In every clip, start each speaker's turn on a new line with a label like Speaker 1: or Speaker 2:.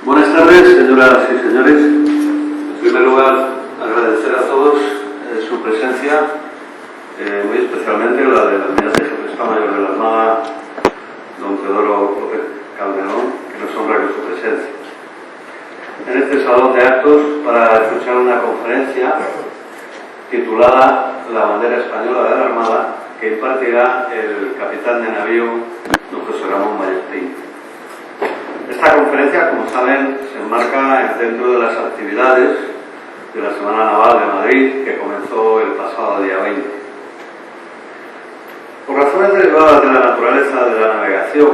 Speaker 1: Buenas tardes, señoras y señores. En primer lugar, agradecer a todos su presencia, muy especialmente la del almirante jefe de Estado Mayor de la Armada, don Teodoro López Calderón, que nos honra con su presencia en este salón de actos para escuchar una conferencia titulada La bandera española de la Armada, que impartirá el capitán de navío don José Ramón Ballestín. Esta conferencia, como saben, se enmarca dentro de las actividades de la Semana Naval de Madrid, que comenzó el pasado día 20. Por razones derivadas de la naturaleza de la navegación,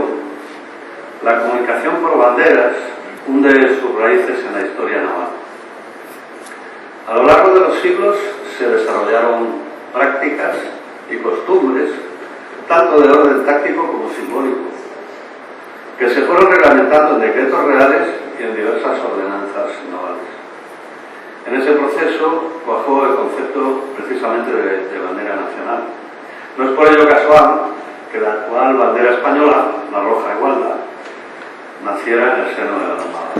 Speaker 1: la comunicación por banderas hunde sus raíces en la historia naval. A lo largo de los siglos se desarrollaron prácticas y costumbres, tanto de orden táctico como simbólico, que se fueron reglamentando en decretos reales y en diversas ordenanzas navales. En ese proceso cuajó el concepto precisamente de bandera nacional. No es por ello casual que la actual bandera española, la roja igualda, naciera en el seno de la Armada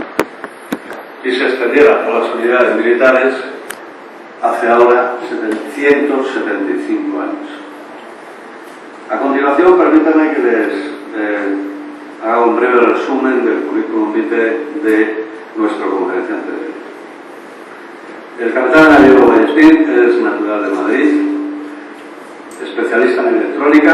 Speaker 1: y se extendiera por las unidades militares hace ahora 775 años. A continuación, permítanme que les haga un breve resumen del currículum vitae de nuestro conferenciante de hoy. El capitán navío Ballestín es natural de Madrid, especialista en electrónica,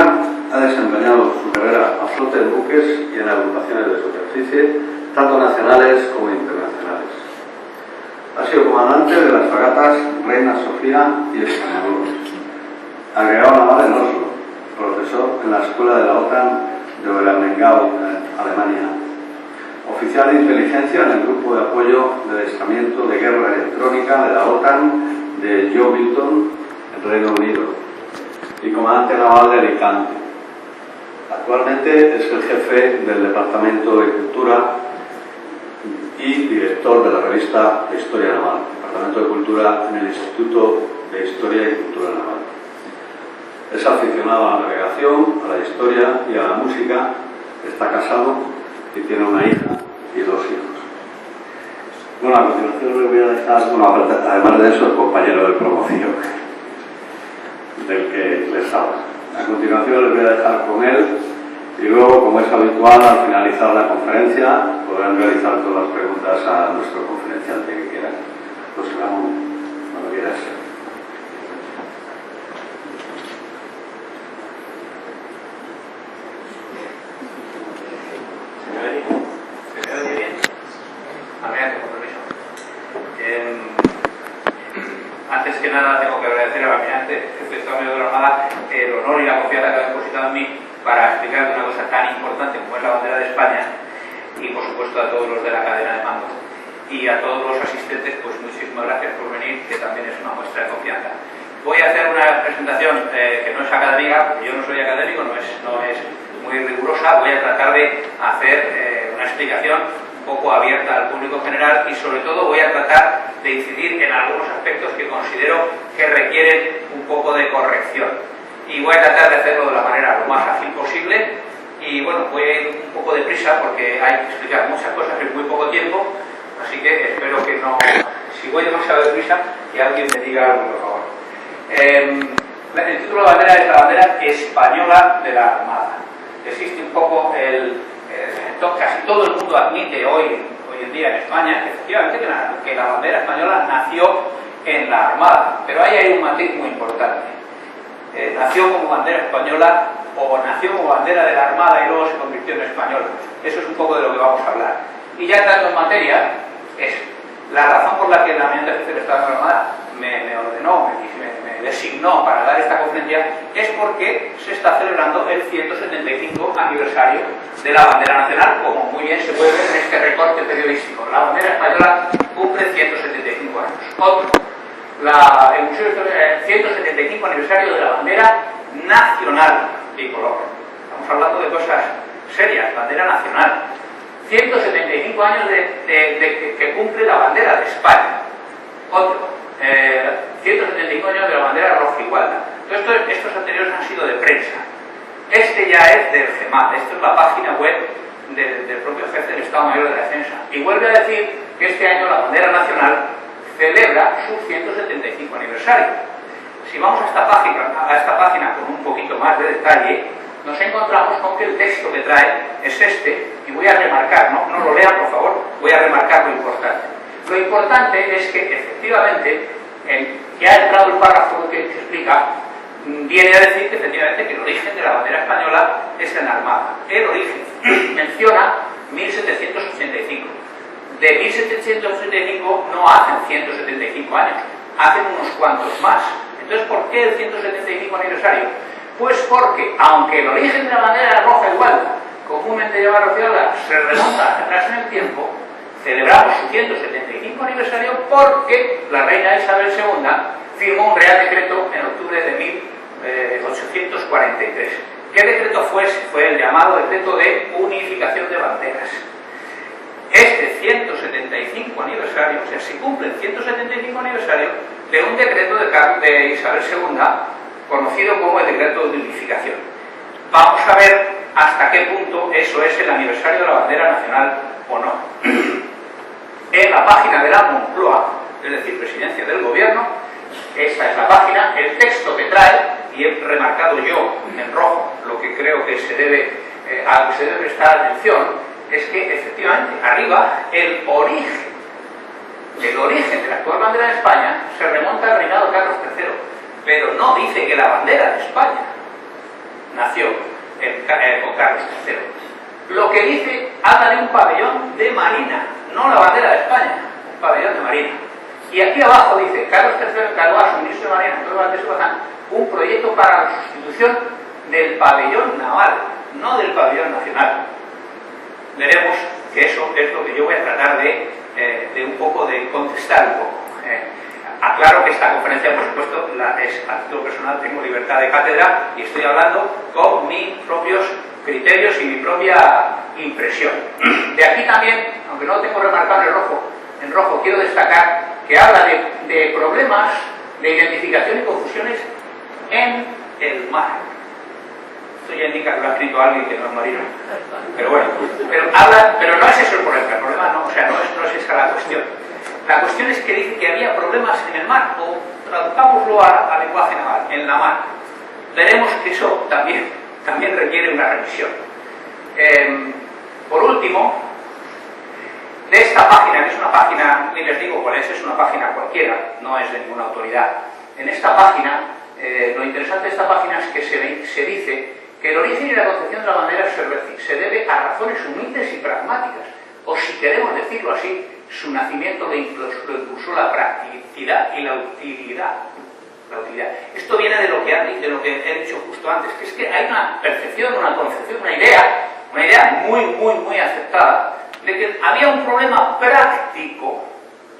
Speaker 1: ha desempeñado su carrera a flote en buques y en agrupaciones de superficie, tanto nacionales como internacionales. Ha sido comandante de las fragatas Reina Sofía y Extremadura, agregado naval en Oslo, profesor en la Escuela de la OTAN de Obermengau, Alemania, oficial de inteligencia en el grupo de apoyo de adiestramiento de guerra electrónica de la OTAN de Yeovil, en Reino Unido, y comandante naval de Alicante. Actualmente es el jefe del Departamento de Cultura y director de la revista Historia Naval, Departamento de Cultura en el Instituto de Historia y Cultura Naval. Es aficionado a la navegación, a la historia y a la música. Está casado y tiene una hija y 2 hijos. Bueno, a continuación le voy a dejar, además de eso, el compañero del promoción del que les habla. A continuación les voy a dejar con él y luego, como es habitual, al finalizar la conferencia podrán realizar todas las preguntas a nuestro conferenciante que quieran. José Ramón, cuando quieras.
Speaker 2: ¿Se oye bien? Adelante, con permiso. Antes que nada tengo que agradecer al almirante jefe de Estado Mayor de la Armada el honor y la confianza que ha depositado en mí para explicar una cosa tan importante como es la bandera de España, y por supuesto a todos los de la cadena de mando y a todos los asistentes, pues muchísimas gracias por venir, que también es una muestra de confianza. Voy a hacer una presentación que no es académica, porque yo no soy académico, no es muy rigurosa. Voy a tratar de hacer una explicación un poco abierta al público general y sobre todo voy a tratar de incidir en algunos aspectos que considero que requieren un poco de corrección, y voy a tratar de hacerlo de la manera lo más ágil posible. Y bueno, voy a ir un poco deprisa porque hay que explicar muchas cosas en muy poco tiempo, así que espero que no, si voy demasiado deprisa, que alguien me diga algo, por favor. El título de la bandera es la bandera española de la Armada. Existe un poco casi todo el mundo admite hoy en día en España, efectivamente, que la bandera española nació en la Armada, pero ahí hay un matiz muy importante. Nació como bandera española o nació como bandera de la Armada y luego se convirtió en española. Eso es un poco de lo que vamos a hablar. Y ya entrando en materia, es la razón por la que el almirante jefe del Estado de la Armada me ordenó, me designó para dar esta conferencia, es porque se está celebrando el 175 aniversario de la bandera nacional, como muy bien se puede ver en este recorte periodístico. La bandera española cumple 175 años. Otro, el Museo de Historia, el 175 aniversario de la bandera nacional tricolor. Estamos hablando de cosas serias, bandera nacional. 175 años que cumple la bandera de España. Otro, 175 años de la bandera roja igualda. Estos anteriores han sido de prensa. Este ya es del CEMAT, esto es la página web del propio jefe del Estado Mayor de la Defensa. Y vuelve a decir que este año la bandera nacional celebra su 175 aniversario. Si vamos a esta página con un poquito más de detalle, nos encontramos con que el texto que trae es este, y voy a remarcar, no lo lean por favor, voy a remarcar lo importante. Lo importante es que efectivamente, ya ha entrado el párrafo que explica, viene a decir que efectivamente que el origen de la bandera española es en la Armada. El origen menciona 1785. De 1785 no hacen 175 años, hacen unos cuantos más. Entonces, ¿por qué el 175 aniversario? Pues porque, aunque el origen de la bandera roja igual, comúnmente llamada rociada, se remonta atrás en el tiempo, celebramos su 175 aniversario porque la reina Isabel II firmó un Real Decreto en octubre de 1843. ¿Qué decreto fue ese? Fue el llamado Decreto de Unificación de Banderas. Este 175 aniversario, o sea, se cumple el 175 aniversario de un decreto de Isabel II, conocido como el Decreto de Unificación. Vamos a ver hasta qué punto eso es el aniversario de la bandera nacional o no. En la página de la Moncloa, es decir, Presidencia del Gobierno, esta es la página, el texto que trae, y he remarcado yo en rojo lo que creo que se debe prestar atención, es que efectivamente arriba el origen de la actual bandera de España se remonta al reinado de Carlos III, pero no dice que la bandera de España nació con Carlos III. Lo que dice habla de un pabellón de marina, no la bandera de España, un pabellón de marina. Y aquí abajo dice, Carlos III encargó a su ministro de Marina, Antonio Valdés Bazán, un proyecto para la sustitución del pabellón naval, no del pabellón nacional. Veremos que eso es lo que yo voy a tratar de un poco de contestar un poco. Aclaro que esta conferencia, por supuesto, es a título personal, tengo libertad de cátedra y estoy hablando con mis propios criterios y mi propia impresión. De aquí también, aunque no lo tengo remarcado en rojo quiero destacar que habla de problemas de identificación y confusiones en el mar. Esto ya indica que lo ha escrito alguien que no es marino. Pero bueno, pero no es eso el problema no, o sea, no es esa la cuestión. La cuestión es que dice que había problemas en el mar, o traduzcámoslo a lenguaje naval, en la mar. Veremos que eso también requiere una revisión. Por último, de esta página, que es una página, ni les digo cuál es una página cualquiera, no es de ninguna autoridad. En esta página, lo interesante de esta página es que se dice que el origen y la concepción de la bandera se debe a razones humildes y pragmáticas, o si queremos decirlo así, su nacimiento lo impulsó la practicidad y la utilidad. Esto viene de lo que he dicho justo antes, que es que hay una percepción, una concepción, una idea muy aceptada, de que había un problema práctico,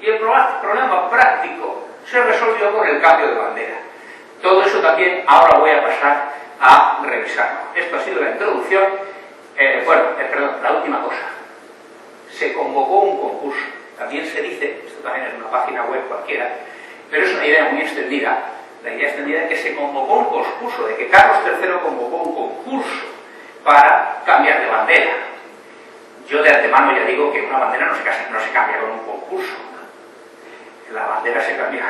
Speaker 2: y el problema práctico se resolvió con el cambio de bandera. Todo eso también ahora voy a pasar a revisarlo. Esto ha sido la introducción. La última cosa. Se convocó un concurso. También se dice, esto también es una página web cualquiera, pero es una idea muy extendida. La idea extendida es que se convocó un concurso, de que Carlos III convocó un concurso para cambiar de bandera. Yo de antemano ya digo que una bandera no se cambia con un concurso. La bandera se cambia.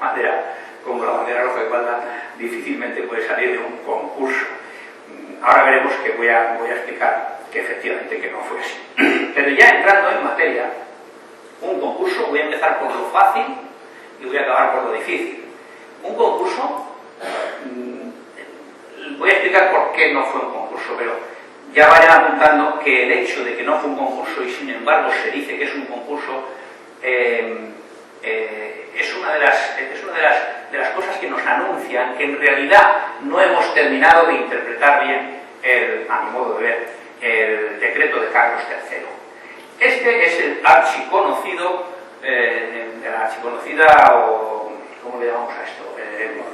Speaker 2: La bandera, como la bandera roja de igualdad, difícilmente puede salir de un concurso. Ahora veremos que voy a explicar que efectivamente que no fue así. Pero ya entrando en materia, un concurso, voy a empezar por lo fácil y voy a acabar por lo difícil. Un concurso, voy a explicar por qué no fue un concurso, pero ya vayan apuntando que el hecho de que no fue un concurso y sin embargo se dice que es un concurso es una de las cosas que nos anuncian que en realidad no hemos terminado de interpretar bien, a mi modo de ver, el decreto de Carlos III. Este es el archiconocido, la archiconocida, o ¿cómo le llamamos a esto?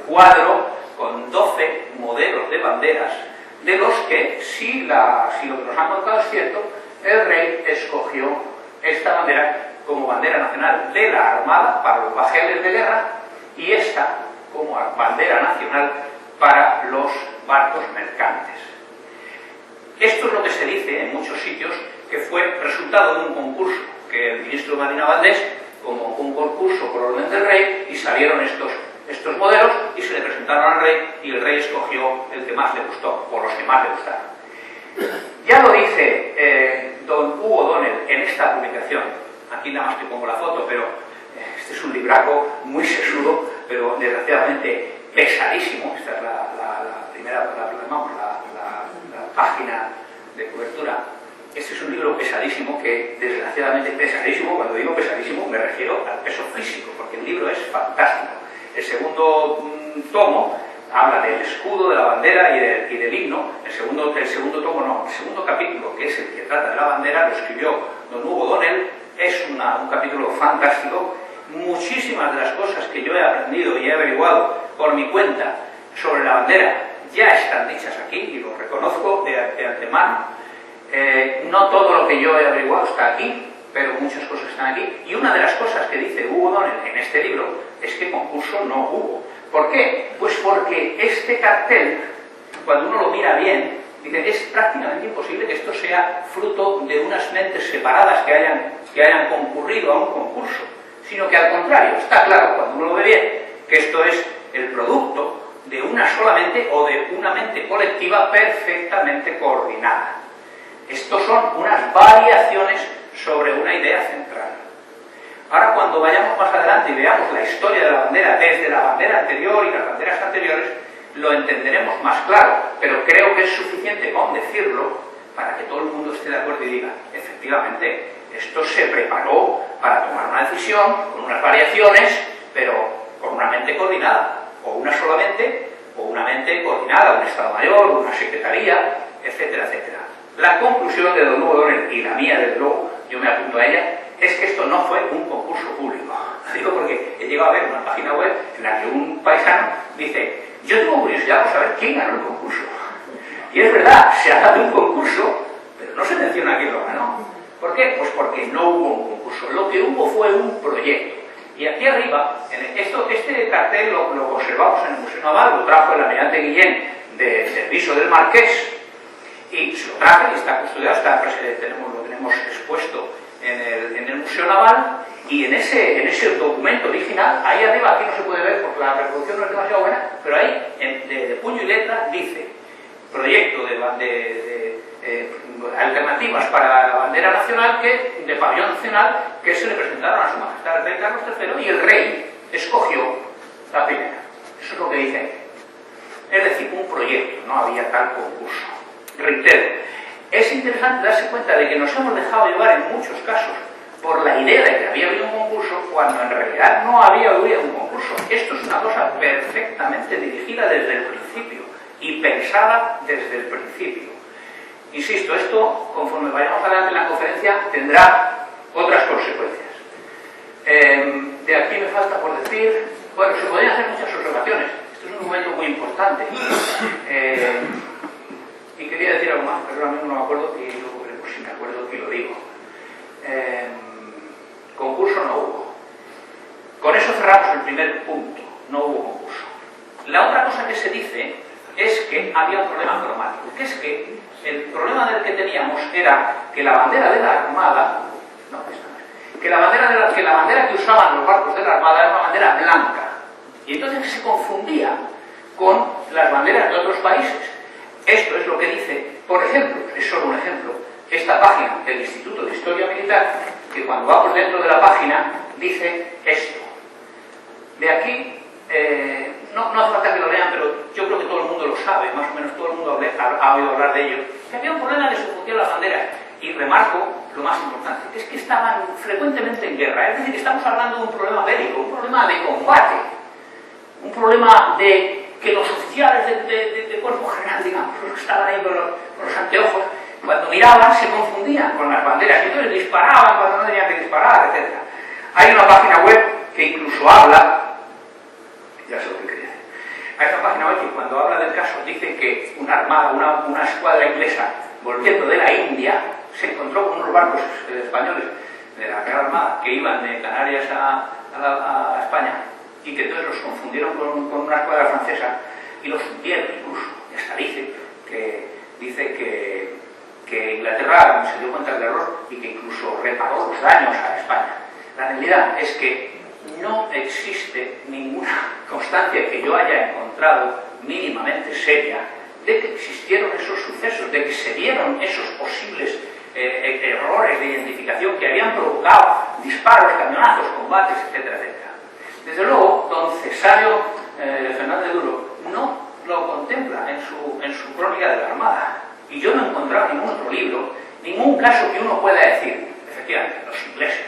Speaker 2: Cuadro con 12 modelos de banderas, de los que, si lo que nos han contado es cierto, el rey escogió esta bandera como bandera nacional de la Armada para los bajeles de guerra y esta como bandera nacional para los barcos mercantes. Esto es lo que se dice en muchos sitios que fue resultado de un concurso que el ministro Marina Valdés convocó un concurso por orden del rey y salieron estos modelos y se le presentaron al rey y el rey escogió el que más le gustó, o los que más le gustaron. Ya lo dice don Hugo Donnell en esta publicación, aquí nada más que pongo la foto, pero este es un libraco muy sesudo, pero desgraciadamente pesadísimo. Esta es la primera, la página de cobertura. Este es un libro pesadísimo, que desgraciadamente pesadísimo, cuando digo pesadísimo me refiero al peso físico, porque el libro es fantástico. El segundo tomo habla del escudo, de la bandera y del himno. El segundo capítulo, que es el que trata de la bandera, lo escribió don Hugo Donnell. Es un capítulo fantástico. Muchísimas de las cosas que yo he aprendido y he averiguado por mi cuenta sobre la bandera ya están dichas aquí y lo reconozco de antemano. No todo lo que yo he averiguado está aquí, pero muchas cosas están aquí. Y una de las cosas que dice Hugo Donnell en este libro es que concurso no hubo. ¿Por qué? Pues porque este cartel, cuando uno lo mira bien, dice, es prácticamente imposible que esto sea fruto de unas mentes separadas que hayan concurrido a un concurso, sino que al contrario, está claro cuando uno lo ve bien, que esto es el producto de una sola mente o de una mente colectiva perfectamente coordinada. Estos son unas variaciones sobre una idea central. Ahora, cuando vayamos más adelante y veamos la historia de la bandera desde la bandera anterior y las banderas anteriores, lo entenderemos más claro, pero creo que es suficiente con decirlo para que todo el mundo esté de acuerdo y diga, efectivamente, esto se preparó para tomar una decisión con unas variaciones, pero con una mente coordinada, o una sola mente, o una mente coordinada, un Estado Mayor, una Secretaría, etcétera, etcétera. La conclusión de don Hugo Donnell, y la mía, desde luego, yo me apunto a ella, es que esto no fue un concurso público. Digo porque he llegado a ver una página web en la que un paisano dice, yo tengo curiosidad por saber quién ganó el concurso. Y es verdad, se habla de un concurso, pero no se menciona quién lo ganó. ¿Por qué? Pues porque no hubo un concurso. Lo que hubo fue un proyecto. Y aquí arriba, este cartel lo observamos en el Museo Naval, lo trajo el almirante Guillén del Viso del Marqués, y se lo traje y está custodiado, lo tenemos expuesto en el Museo Naval, y en ese documento original, ahí arriba, aquí no se puede ver porque la reproducción no es demasiado buena, pero ahí, de puño y letra, dice proyecto de alternativas para la bandera nacional, de pabellón nacional, que se le presentaron a su majestad el rey Carlos III, y el rey escogió la primera. Eso es lo que dice. Es decir, un proyecto, no había tal concurso. Reitero, es interesante darse cuenta de que nos hemos dejado llevar en muchos casos por la idea de que había habido un concurso, cuando en realidad no había habido un concurso. Esto es una cosa perfectamente dirigida desde el principio y pensada desde el principio. Insisto, esto, conforme vayamos adelante en la conferencia, tendrá otras consecuencias. De aquí me falta por decir, bueno, se podrían hacer muchas observaciones. Esto es un documento muy importante. Y quería decir algo más, pero ahora mismo no me acuerdo, y luego veremos si me acuerdo y lo digo. Concurso no hubo. Con eso cerramos el primer punto, no hubo concurso. La otra cosa que se dice es que había un problema cromático, que es que el problema del que teníamos era que la bandera de la Armada, que la bandera que usaban los barcos de la Armada era una bandera blanca, y entonces se confundía con las banderas de otros países. Esto es lo que dice, por ejemplo, es solo un ejemplo, esta página del Instituto de Historia Militar, que cuando vamos dentro de la página dice esto. De aquí, no hace falta que lo lean, pero yo creo que todo el mundo lo sabe, más o menos todo el mundo ha oído hablar de ello, que había un problema de que se confundían las banderas. Y remarco lo más importante, que es que estaban frecuentemente en guerra, es decir, que estamos hablando de un problema bélico, un problema de combate, un problema de que los oficiales de cuerpo general, digamos, los que estaban ahí con los anteojos, cuando miraban se confundían con las banderas, y entonces disparaban cuando no tenían que disparar, etc. Hay una página web que incluso habla, ya sé lo que quería decir, hay una página web que cuando habla del caso dice que una armada, una escuadra inglesa, volviendo de la India, se encontró con unos barcos españoles de la Real Armada que iban de Canarias a España, y que entonces los confundieron con una escuadra francesa y los hundieron incluso. Y hasta dice que que Inglaterra se dio cuenta del error y que incluso reparó los daños a España. La realidad es que no existe ninguna constancia que yo haya encontrado mínimamente seria de que existieron esos sucesos, de que se vieron esos posibles errores de identificación que habían provocado disparos, cañonazos, combates, etcétera, etcétera. Desde luego, don Cesario Fernández Duro no lo contempla en su crónica de la Armada. Y yo no he encontrado ningún otro libro, ningún caso que uno pueda decir, efectivamente, los ingleses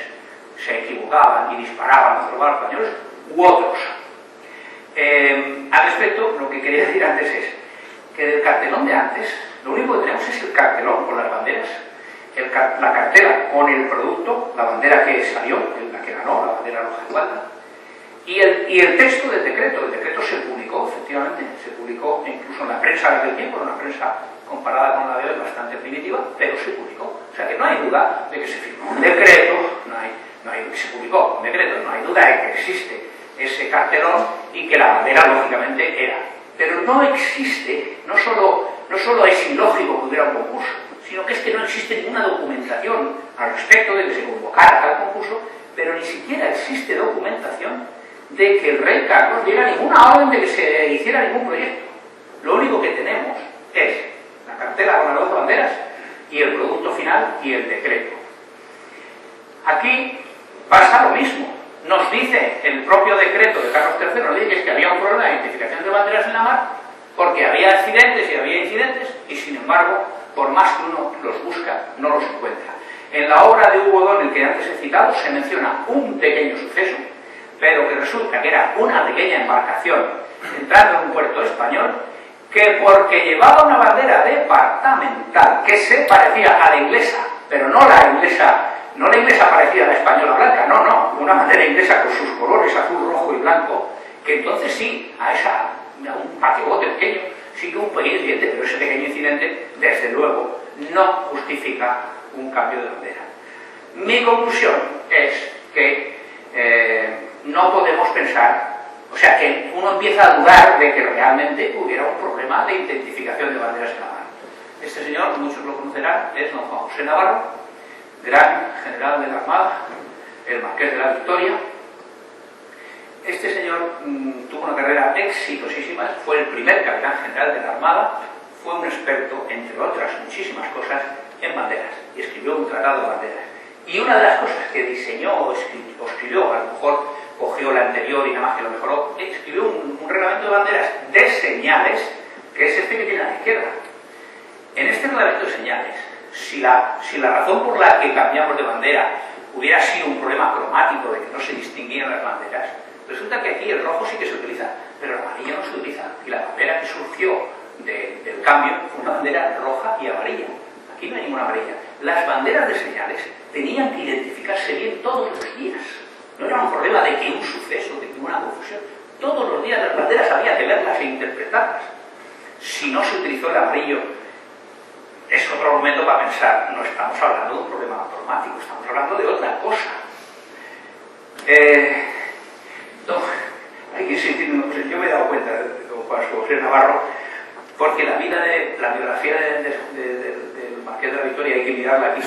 Speaker 2: se equivocaban y disparaban a los españoles, u otros. Al respecto, lo que quería decir antes es que del cartelón de antes, lo único que tenemos es el cartelón con las banderas, la cartela con el producto, la bandera que salió, la que ganó, la bandera roja y plata, y el texto del decreto. El decreto se publicó, efectivamente, se publicó incluso en la prensa de aquel tiempo, en una prensa comparada con la de hoy bastante primitiva, pero se publicó. O sea que no hay duda de que se firmó un decreto, no hay que se publicó un decreto, no hay duda de que existe ese cartelón y que la bandera lógicamente era. Pero no existe, no solo es ilógico que hubiera un concurso, sino que es que no existe ninguna documentación al respecto de que se convocara tal concurso, pero ni siquiera existe documentación de que el rey Carlos diera ninguna orden de que se hiciera ningún proyecto. Lo único que tenemos es la cartela con las dos banderas y el producto final y el decreto. Aquí pasa lo mismo. Nos dice el propio decreto de Carlos III, nos dice que había un problema de identificación de banderas en la mar porque había accidentes y había incidentes y sin embargo, por más que uno los busca, no los encuentra. En la obra de Hugo O'Donnell que antes he citado se menciona un pequeño suceso, pero que resulta que era una pequeña embarcación entrando en un puerto español que porque llevaba una bandera departamental que se parecía a la inglesa, pero no la inglesa parecida a la española blanca, no, una bandera inglesa con sus colores azul, rojo y blanco, que entonces sí, a un paquebote pequeño, sí que un pequeño incidente, pero ese pequeño incidente, desde luego, no justifica un cambio de bandera. Mi conclusión es que no podemos pensar, o sea, que uno empieza a dudar de que realmente hubiera un problema de identificación de banderas en la mar. Este señor, muchos lo conocerán, es don Juan José Navarro, gran general de la Armada, el Marqués de la Victoria. Este señor tuvo una carrera exitosísima, fue el primer capitán general de la Armada, fue un experto, entre otras muchísimas cosas, en banderas, y escribió un tratado de banderas. Y una de las cosas que diseñó o escribió, a lo mejor cogió la anterior y nada más que lo mejoró, escribió un reglamento de banderas de señales, que es este que tiene a la izquierda. En este reglamento de señales, si la razón por la que cambiamos de bandera hubiera sido un problema cromático de que no se distinguían las banderas, resulta que aquí el rojo sí que se utiliza, pero el amarillo no se utiliza. Y la bandera que surgió del cambio fue una bandera roja y amarilla. Aquí no hay ninguna amarilla. Las banderas de señales tenían que identificarse bien todos los días. No era un problema de que un suceso, de que una confusión. Todos los días las banderas había que verlas e interpretarlas. Si no se utilizó el amarillo, es otro momento para pensar. No estamos hablando de un problema cromático, estamos hablando de otra cosa. Hay que insistir en una cosa. Yo me he dado cuenta de don Juan José Navarro, porque la biografía del Marqués de la Victoria hay que mirarla aquí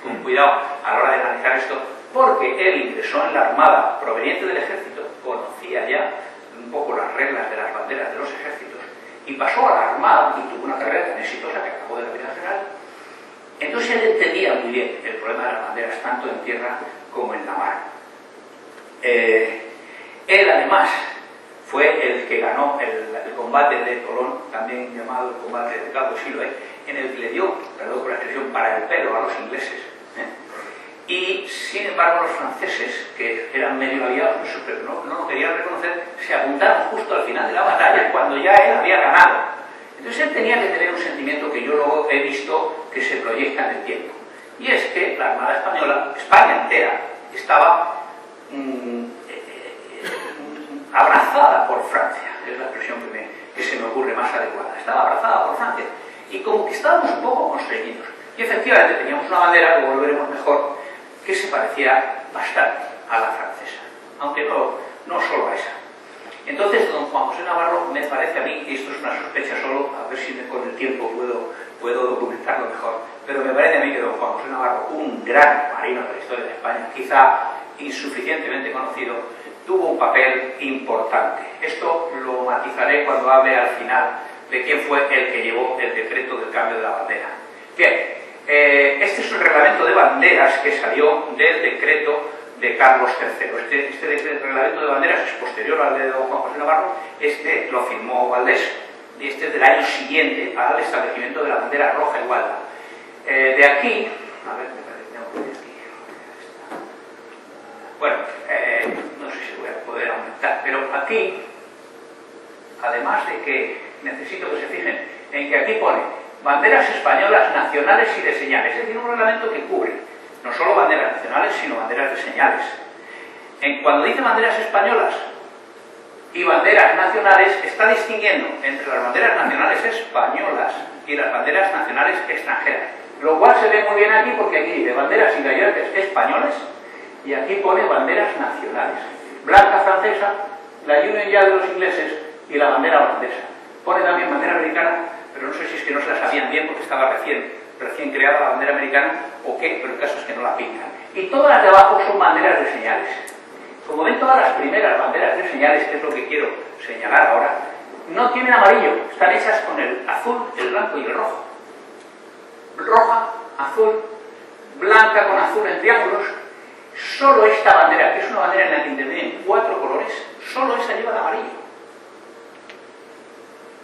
Speaker 2: con cuidado a la hora de analizar esto, porque él ingresó en la Armada proveniente del ejército, conocía ya un poco las reglas de las banderas de los ejércitos, y pasó a la Armada y tuvo una carrera tan exitosa que acabó de capitán general. Entonces él entendía muy bien el problema de las banderas, tanto en tierra como en la mar. Él además fue el que ganó el combate de Tolón, también llamado el combate de Cabo Siloé, en el que le dio, perdón por la expresión, para el pelo a los ingleses. Y sin embargo los franceses, que eran medio aliados, pero no lo querían reconocer, se apuntaron justo al final de la batalla, cuando ya él había ganado. Entonces él tenía que tener un sentimiento que yo luego he visto que se proyecta en el tiempo. Y es que la Armada Española, España entera, estaba abrazada por Francia, es la expresión que se me ocurre más adecuada. Estaba abrazada por Francia y como que estábamos un poco constreñidos. Y efectivamente teníamos una bandera, luego lo veremos mejor, que se parecía bastante a la francesa, aunque no solo a esa. Entonces, don Juan José Navarro, me parece a mí, y esto es una sospecha solo, a ver si con el tiempo puedo documentarlo mejor, pero me parece a mí que don Juan José Navarro, un gran marino de la historia de España, quizá insuficientemente conocido, tuvo un papel importante. Esto lo matizaré cuando hable al final de quién fue el que llevó el decreto del cambio de la bandera. Bien, este es un reglamento de banderas que salió del decreto de Carlos III. Este reglamento de banderas es posterior al de don Juan José Navarro. Este lo firmó Valdés y este es del año siguiente al establecimiento de la bandera roja igualda. De aquí, a ver, me parece que tengo por aquí. Bueno, no sé si voy a poder aumentar, pero aquí, además de que necesito que se fijen en que aquí pone banderas españolas nacionales y de señales, es decir, un reglamento que cubre no solo banderas nacionales, sino banderas de señales. Cuando dice banderas españolas y banderas nacionales, está distinguiendo entre las banderas nacionales españolas y las banderas nacionales extranjeras, lo cual se ve muy bien aquí porque aquí dice banderas y gallardetes españoles y aquí pone banderas nacionales. Blanca francesa, la Union Jack de los ingleses y la bandera holandesa. Pone también bandera americana, pero no sé si es que no se la sabían bien porque estaba recién creada la bandera americana o qué, pero el caso es que no la pintan. Y todas las de abajo son banderas de señales. Como ven, todas las primeras banderas de señales, que es lo que quiero señalar ahora, no tienen amarillo, están hechas con el azul, el blanco y el rojo. Roja, azul, blanca con azul en triángulos. Solo esta bandera, que es una bandera en la que intervienen 4 colores, solo esa lleva el amarillo.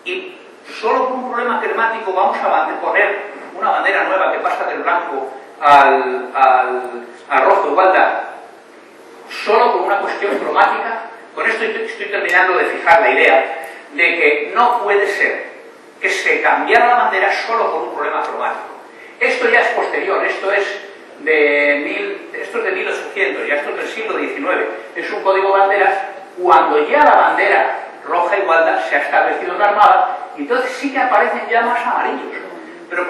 Speaker 2: Y solo por un problema climático vamos a poner una bandera nueva que pasa del blanco al rojo igualdad, solo por una cuestión cromática. Con esto estoy terminando de fijar la idea de que no puede ser que se cambiara la bandera solo por un problema cromático. Esto ya es posterior, esto es de 1800, ya esto es del siglo XIX, es un código de banderas cuando ya la bandera roja igualdad se ha establecido en la Armada, y entonces sí que aparecen ya más amarillos. Pero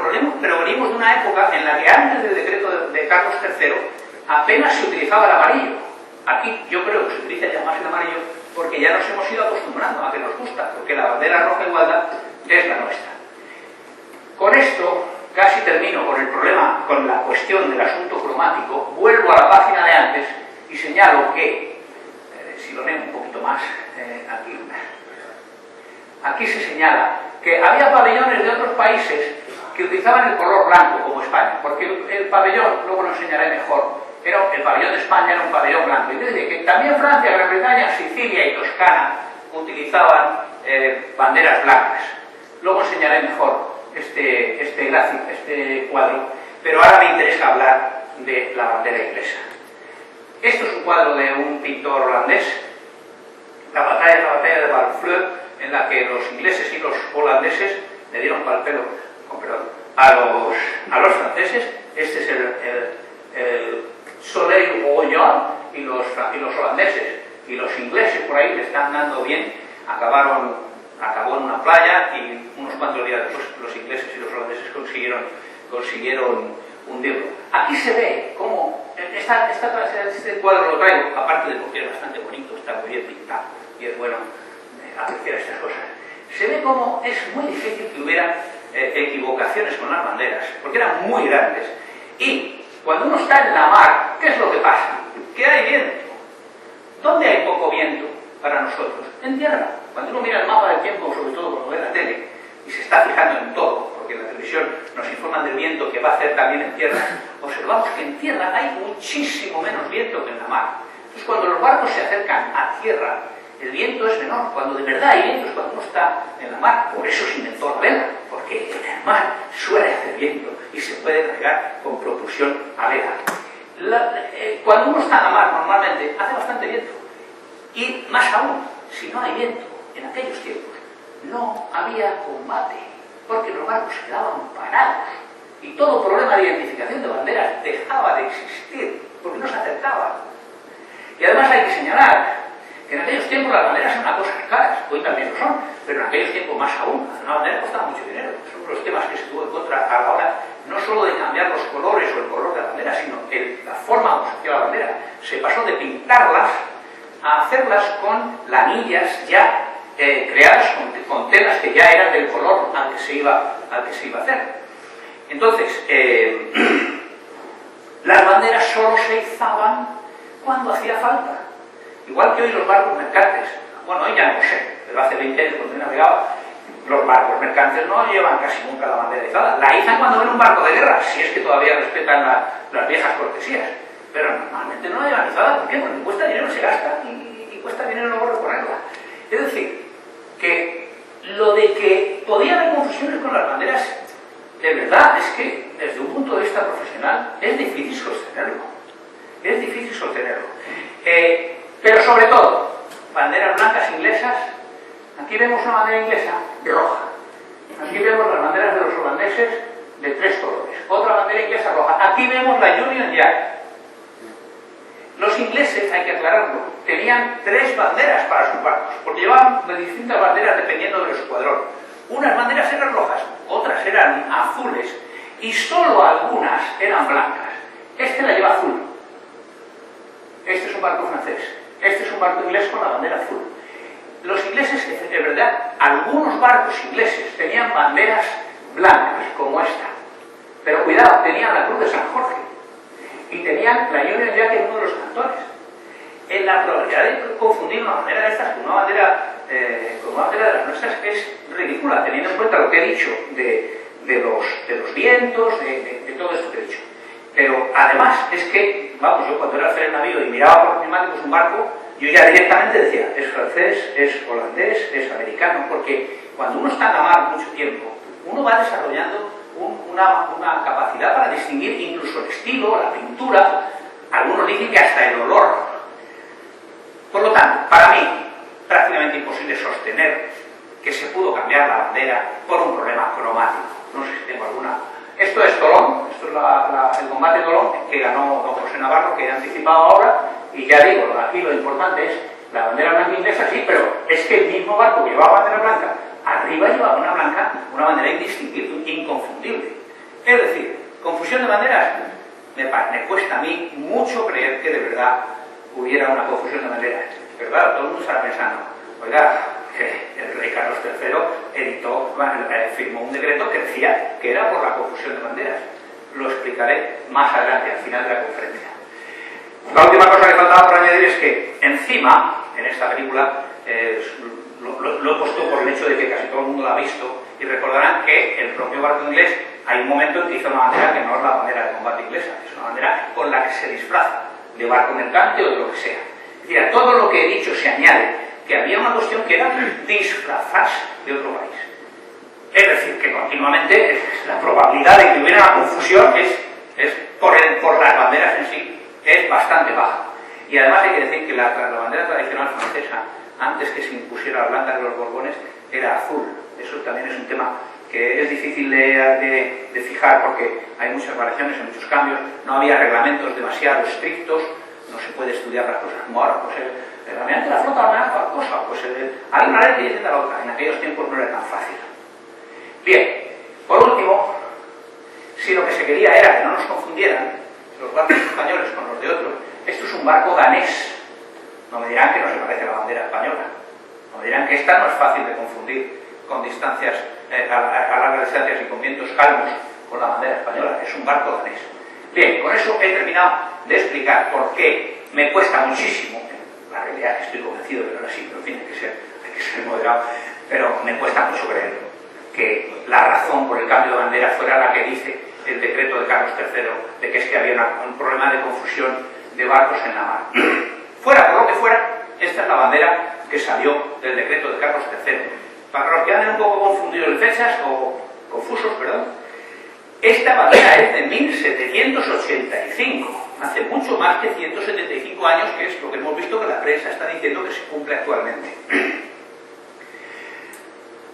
Speaker 2: venimos de una época en la que antes del decreto de Carlos III apenas se utilizaba el amarillo. Aquí yo creo que se utiliza ya más el amarillo porque ya nos hemos ido acostumbrando a que nos gusta, porque la bandera roja igualdad es la nuestra. Con esto casi termino con el problema, con la cuestión del asunto cromático. Vuelvo a la página de antes y señalo que, si lo leo un poquito más, aquí se señala que había pabellones de otros países que utilizaban el color blanco como España, porque el pabellón, luego lo enseñaré mejor, el pabellón de España era un pabellón blanco, y desde que también Francia, Gran Bretaña, Sicilia y Toscana utilizaban banderas blancas. Luego enseñaré mejor este cuadro, pero ahora me interesa hablar de la bandera inglesa. Esto es un cuadro de un pintor holandés, la batalla de Barfleur, en la que los ingleses y los holandeses le dieron pal pelo, a los franceses. Este es el Soleil Royal, y los holandeses y los ingleses por ahí le están dando bien. Acabó en una playa y unos cuantos días después los ingleses y los holandeses consiguieron hundirlo. Aquí se ve cómo este cuadro lo traigo, aparte de porque es bastante bonito, está muy bien pintado y es bueno apreciar estas cosas. Se ve cómo es muy difícil que hubiera equivocaciones con las banderas, porque eran muy grandes. Y cuando uno está en la mar, ¿qué es lo que pasa? Que hay viento. ¿Dónde hay poco viento para nosotros? En tierra. Cuando uno mira el mapa del tiempo, sobre todo cuando ve la tele, y se está fijando en todo, porque en la televisión nos informan del viento que va a hacer también en tierra, observamos que en tierra hay muchísimo menos viento que en la mar. Entonces, cuando los barcos se acercan a tierra, el viento es menor. Cuando de verdad hay viento es cuando uno está en la mar. Por eso se inventó la vela, porque en el mar suele hacer viento y se puede navegar con propulsión a vela. Cuando uno está en la mar, normalmente hace bastante viento. Y más aún, si no hay viento, en aquellos tiempos no había combate, porque los barcos se quedaban parados y todo problema de identificación de banderas dejaba de existir, porque no se acercaban. Y además hay que señalar que en aquellos tiempos las banderas eran una cosa caras, hoy también lo son, pero en aquellos tiempos más aún. Una bandera costaba mucho dinero. Es uno de los temas que se tuvo en contra a la hora no solo de cambiar los colores o el color de la bandera, sino la forma como se hacía la bandera. Se pasó de pintarlas a hacerlas con lanillas ya creadas con telas que ya eran del color al que se iba a hacer. Entonces, las banderas solo se izaban cuando hacía falta. Igual que hoy los barcos mercantes. Bueno, hoy ya no sé, pero hace 20 años cuando yo navegaba, los barcos mercantes no llevan casi nunca la bandera izada. La izan cuando ven un barco de guerra, si es que todavía respetan las viejas cortesías. Pero normalmente no la llevan izada. ¿Por qué? Porque cuesta dinero, se gasta y cuesta dinero luego reponerla. Es decir, que lo de que podía haber confusiones con las banderas, de verdad, es que desde un punto de vista profesional es difícil sostenerlo. Es difícil sostenerlo. Pero sobre todo, banderas blancas inglesas. Aquí vemos una bandera inglesa roja. Aquí vemos las banderas de los holandeses de 3 colores. Otra bandera inglesa roja. Aquí vemos la Union Jack. Los ingleses, hay que aclararlo, tenían 3 banderas para sus barcos, porque llevaban distintas banderas dependiendo del escuadrón. Unas banderas eran rojas, otras eran azules, y solo algunas eran blancas. Este la lleva azul. Este es un barco francés. Este es un barco inglés con la bandera azul. Los ingleses, de verdad, algunos barcos ingleses tenían banderas blancas, como esta. Pero cuidado, tenían la Cruz de San Jorge. Y tenían la Union Jack en uno de los cantones. En la probabilidad de confundir una bandera de estas con una bandera de las nuestras es ridícula, teniendo en cuenta lo que he dicho de los vientos, de todo esto que he dicho. Pero además es que, vamos, yo cuando era hacer el navío y miraba por los neumáticos un barco, yo ya directamente decía, es francés, es holandés, es americano, porque cuando uno está en la mar mucho tiempo, uno va desarrollando una capacidad para distinguir incluso el estilo, la pintura, algunos dicen que hasta el olor. Por lo tanto, para mí, prácticamente imposible sostener que se pudo cambiar la bandera por un problema cromático. No sé si tengo alguna. Esto es Tolón, esto es el combate de Tolón que ganó don José Navarro, que he anticipado ahora, y ya digo, aquí lo importante es la bandera blanca inglesa, sí, pero es que el mismo barco que llevaba bandera blanca, arriba llevaba una blanca, una bandera indistinguible, inconfundible. Es decir, confusión de banderas, me cuesta a mí mucho creer que de verdad hubiera una confusión de banderas. Pero claro, todo el mundo estará pensando, oiga, el rey Carlos III firmó un decreto que decía que era por la confusión de banderas. Lo explicaré más adelante, al final de la conferencia. La última cosa que faltaba por añadir es que encima, en esta película, lo he puesto por el hecho de que casi todo el mundo la ha visto, y recordarán que el propio barco inglés hay un momento en que hizo una bandera que no es la bandera de combate inglesa, es una bandera con la que se disfraza de barco mercante o de lo que sea. Es decir, a todo lo que he dicho se añade que había una cuestión que era disfrazarse de otro país. Es decir, que continuamente la probabilidad de que hubiera una confusión es por las banderas en sí, es bastante baja. Y además hay que decir que la bandera tradicional francesa, antes que se impusiera la blanca de los Borbones, era azul. Eso también es un tema que es difícil de fijar porque hay muchas variaciones, hay muchos cambios, no había reglamentos demasiado estrictos, no se puede estudiar las cosas como ahora, pues el almirante de la flota ordenaba tal cosa, pues hay una ley que dice tal otra, en aquellos tiempos no era tan fácil. Bien, por último, si lo que se quería era que no nos confundieran los barcos españoles con los de otros, esto es un barco danés, no me dirán que no se parece a la bandera española, no me dirán que esta no es fácil de confundir con distancias, a largas distancias y con vientos calmos con la bandera española, es un barco danés. Bien, con eso he terminado de explicar por qué me cuesta muchísimo, la realidad es que estoy convencido de que no es así, pero en fin, hay que ser moderado, pero me cuesta mucho creer que la razón por el cambio de bandera fuera la que dice el decreto de Carlos III, de que es que había un problema de confusión de barcos en la mar. Fuera por lo que fuera, esta es la bandera que salió del decreto de Carlos III. Para los que anden un poco confundidos en fechas, o confusos, perdón, esta bandera es de 1785, hace mucho más que 175 años, que es lo que hemos visto que la prensa está diciendo que se cumple actualmente.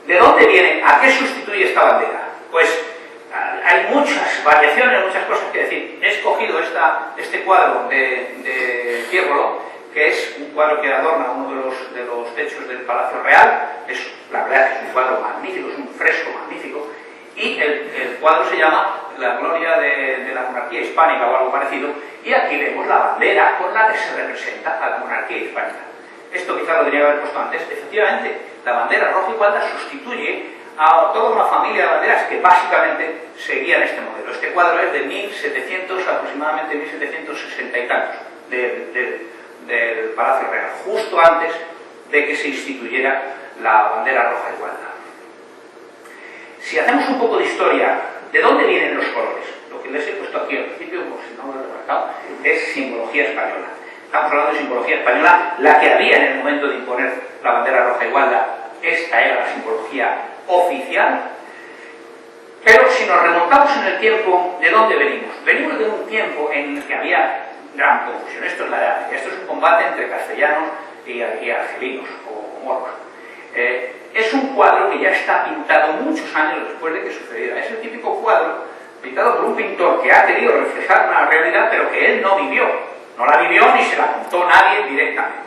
Speaker 2: ¿De dónde viene? ¿A qué sustituye esta bandera? Pues hay muchas variaciones, muchas cosas que decir. He escogido este cuadro de Tiepolo, que es un cuadro que adorna uno de los techos del Palacio Real. La verdad es un cuadro magnífico, es un fresco magnífico. Y el cuadro se llama La gloria de la monarquía hispánica o algo parecido. Y aquí vemos la bandera con la que se representa a la monarquía hispánica. Esto quizá lo debería haber puesto antes. Efectivamente, la bandera roja y gualda sustituye a toda una familia de banderas que básicamente seguían este modelo. Este cuadro es de 1700, aproximadamente 1760 y tantos, del Palacio Real, justo antes de que se instituyera la bandera roja de igualdad. Si hacemos un poco de historia, ¿de dónde vienen los colores? Lo que les he puesto aquí al principio, por si no lo he remarcado, es simbología española. Estamos hablando de simbología española, la que había en el momento de imponer la bandera roja de igualdad. Esta era la simbología oficial. Pero si nos remontamos en el tiempo, ¿de dónde venimos? Venimos de un tiempo en el que había gran confusión. Esto es la Edad Media. Esto es un combate entre castellanos y argelinos o moros. Es un cuadro que ya está pintado muchos años después de que sucediera. Es el típico cuadro pintado por un pintor que ha querido reflejar una realidad, pero que él no vivió. No la vivió ni se la contó nadie directamente.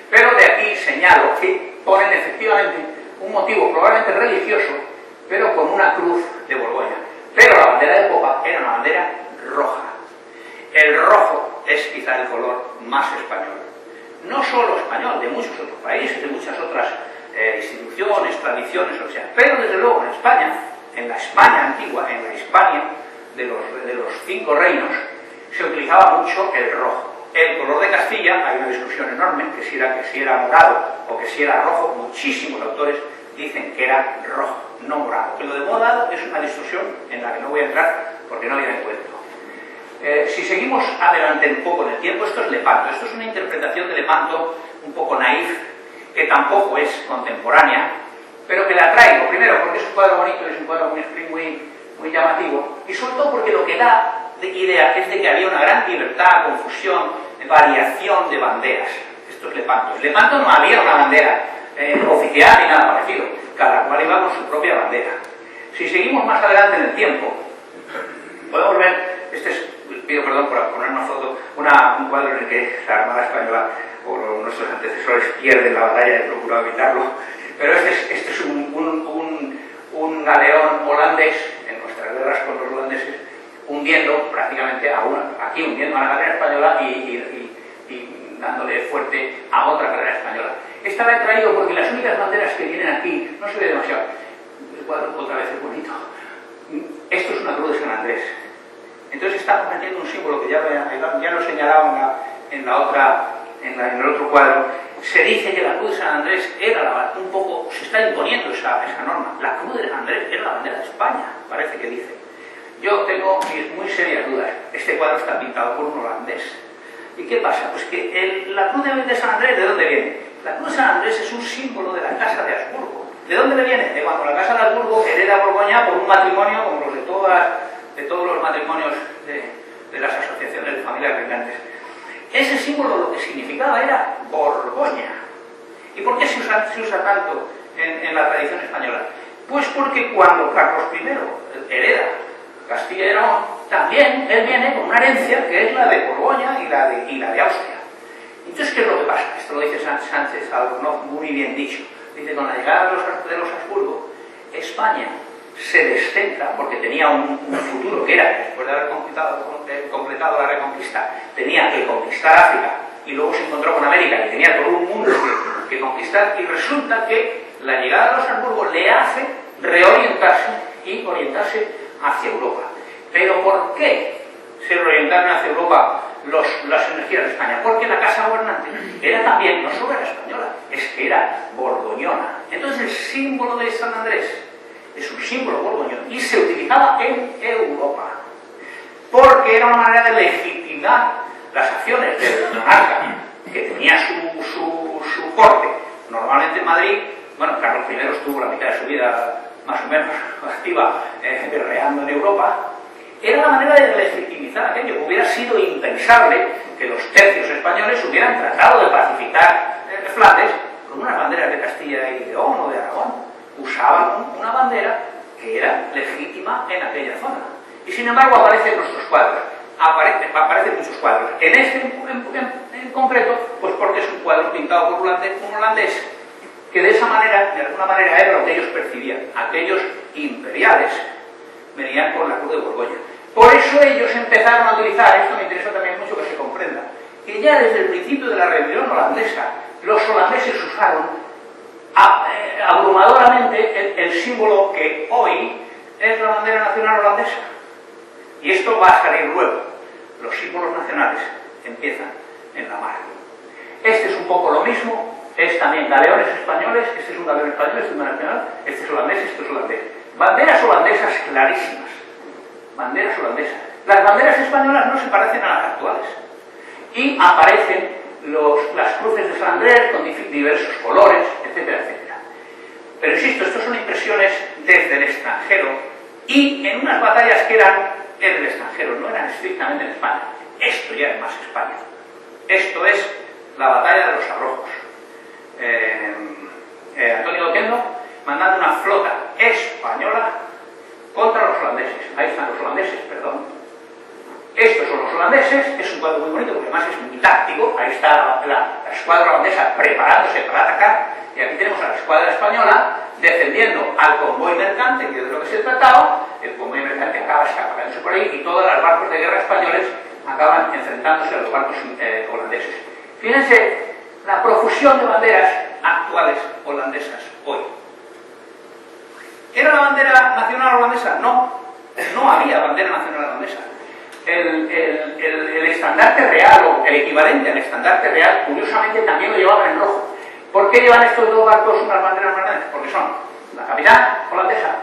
Speaker 2: Pero de aquí señalo que ponen efectivamente un motivo probablemente religioso, pero con una cruz de Borgoña. Pero la bandera de popa era una bandera roja. El rojo es quizá el color más español. No solo español, de muchos otros países, de muchas otras instituciones, tradiciones, o sea. Pero desde luego en España, en la España antigua, en la Hispania de los 5 reinos, se utilizaba mucho el rojo. El color de Castilla, hay una discusión enorme, que si era morado o que si era rojo. Muchísimos autores dicen que era rojo, no morado. Que lo de morado es una discusión en la que no voy a entrar porque no viene en cuento. Si seguimos adelante un poco en el tiempo, esto es Lepanto. Esto es una interpretación de Lepanto un poco naif, que tampoco es contemporánea, pero que la traigo, primero porque es un cuadro bonito, es un cuadro muy llamativo, y sobre todo porque lo que da de idea es de que había una gran libertad, confusión, variación de banderas. Esto es Lepanto. En Lepanto no había una bandera oficial ni nada parecido, cada cual iba con su propia bandera. Si seguimos más adelante en el tiempo, podemos ver, pido perdón por poner una foto, un cuadro en el que la Armada Española o nuestros antecesores pierden la batalla, he procurado evitarlo, pero este es un galeón holandés en nuestras guerras con los holandeses, hundiendo prácticamente hundiendo a la galera española y dándole fuerte a otra galera española. Esta la he traído porque las únicas banderas que vienen aquí, no se ve demasiado, el cuadro otra vez es bonito, esto es una cruz de San Andrés. Entonces estamos metiendo un símbolo que ya lo señalaba en el otro cuadro. Se dice que la cruz de San Andrés era un poco, se está imponiendo esa norma. La cruz de San Andrés era la bandera de España, parece que dice. Yo tengo mis muy serias dudas. Este cuadro está pintado por un holandés. ¿Y qué pasa? Pues que la cruz de San Andrés, ¿de dónde viene? La cruz de San Andrés es un símbolo de la Casa de Habsburgo. ¿De dónde le viene? De cuando la Casa de Habsburgo hereda Borgoña por un matrimonio como los de todos los matrimonios de las asociaciones de familias reinantes. Ese símbolo lo que significaba era Borgoña. ¿Y por qué se usa tanto en la tradición española? Pues porque cuando Carlos I hereda Castilla y Aragón, también él viene con una herencia que es la de Borgoña y la de Austria. Entonces, ¿qué es lo que pasa? Esto lo dice Sánchez Albornoz, muy bien dicho. Dice, con la llegada de los Habsburgo, España se descentra, porque tenía un futuro que era, después de haber completado la reconquista, tenía que conquistar África, y luego se encontró con América, y tenía todo un mundo que conquistar, y resulta que la llegada de los Habsburgo le hace reorientarse y orientarse hacia Europa. ¿Pero por qué se reorientaron hacia Europa las energías de España? Porque la casa gobernante era también, no solo era española, es que era borgoñona. Entonces el símbolo de San Andrés es un símbolo borgoñón y se utilizaba en Europa porque era una manera de legitimar las acciones del monarca, que tenía su corte, normalmente en Madrid. Bueno, Carlos I estuvo la mitad de su vida más o menos activa guerreando en Europa. Era la manera de legitimizar aquello. Hubiera sido impensable que los tercios españoles hubieran tratado de pacificar Flandes con unas banderas de Castilla y León o de Aragón. Usaban una bandera que era legítima en aquella zona. Y sin embargo aparecen nuestros cuadros. Aparecen muchos cuadros. En este en concreto, pues porque es un cuadro pintado por un holandés que de esa manera, de alguna manera, era lo que ellos percibían. Aquellos imperiales venían con la cruz de Borgoña. Por eso ellos empezaron a utilizar, esto me interesa también mucho que se comprenda, que ya desde el principio de la rebelión holandesa, los holandeses usaron abrumadoramente el símbolo que hoy es la bandera nacional holandesa. Y esto va a salir luego. Los símbolos nacionales empiezan en la mar. Este es un poco lo mismo, es también galeones españoles, este es un galeón español, este es un nacional, este es holandés, este es holandés. Banderas holandesas clarísimas. Banderas holandesas. Las banderas españolas no se parecen a las actuales. Y aparecen las cruces de San Andrés con diversos colores, etcétera, etcétera. Pero insisto, estas son impresiones desde el extranjero y en unas batallas que eran en el extranjero, no eran estrictamente en España. Esto ya es más España. Esto es la batalla de los Abrojos. Antonio Oquendo mandando una flota española contra los holandeses. Ahí están los holandeses, perdón. Estos son los holandeses, es un cuadro muy bonito porque además es muy táctico. Ahí está la escuadra holandesa preparándose para atacar y aquí tenemos a la escuadra española defendiendo al convoy mercante, que es de lo que se trataba. El convoy mercante acaba escapándose por ahí y todos los barcos de guerra españoles acaban enfrentándose a los barcos holandeses. Fíjense la profusión de banderas actuales holandesas hoy. ¿Era la bandera nacional holandesa? No, no había bandera nacional holandesa. El estandarte real, o el equivalente al estandarte real, curiosamente también lo llevaban en rojo. ¿Por qué llevan estos dos barcos unas banderas más grandes? Porque son la capitana holandesa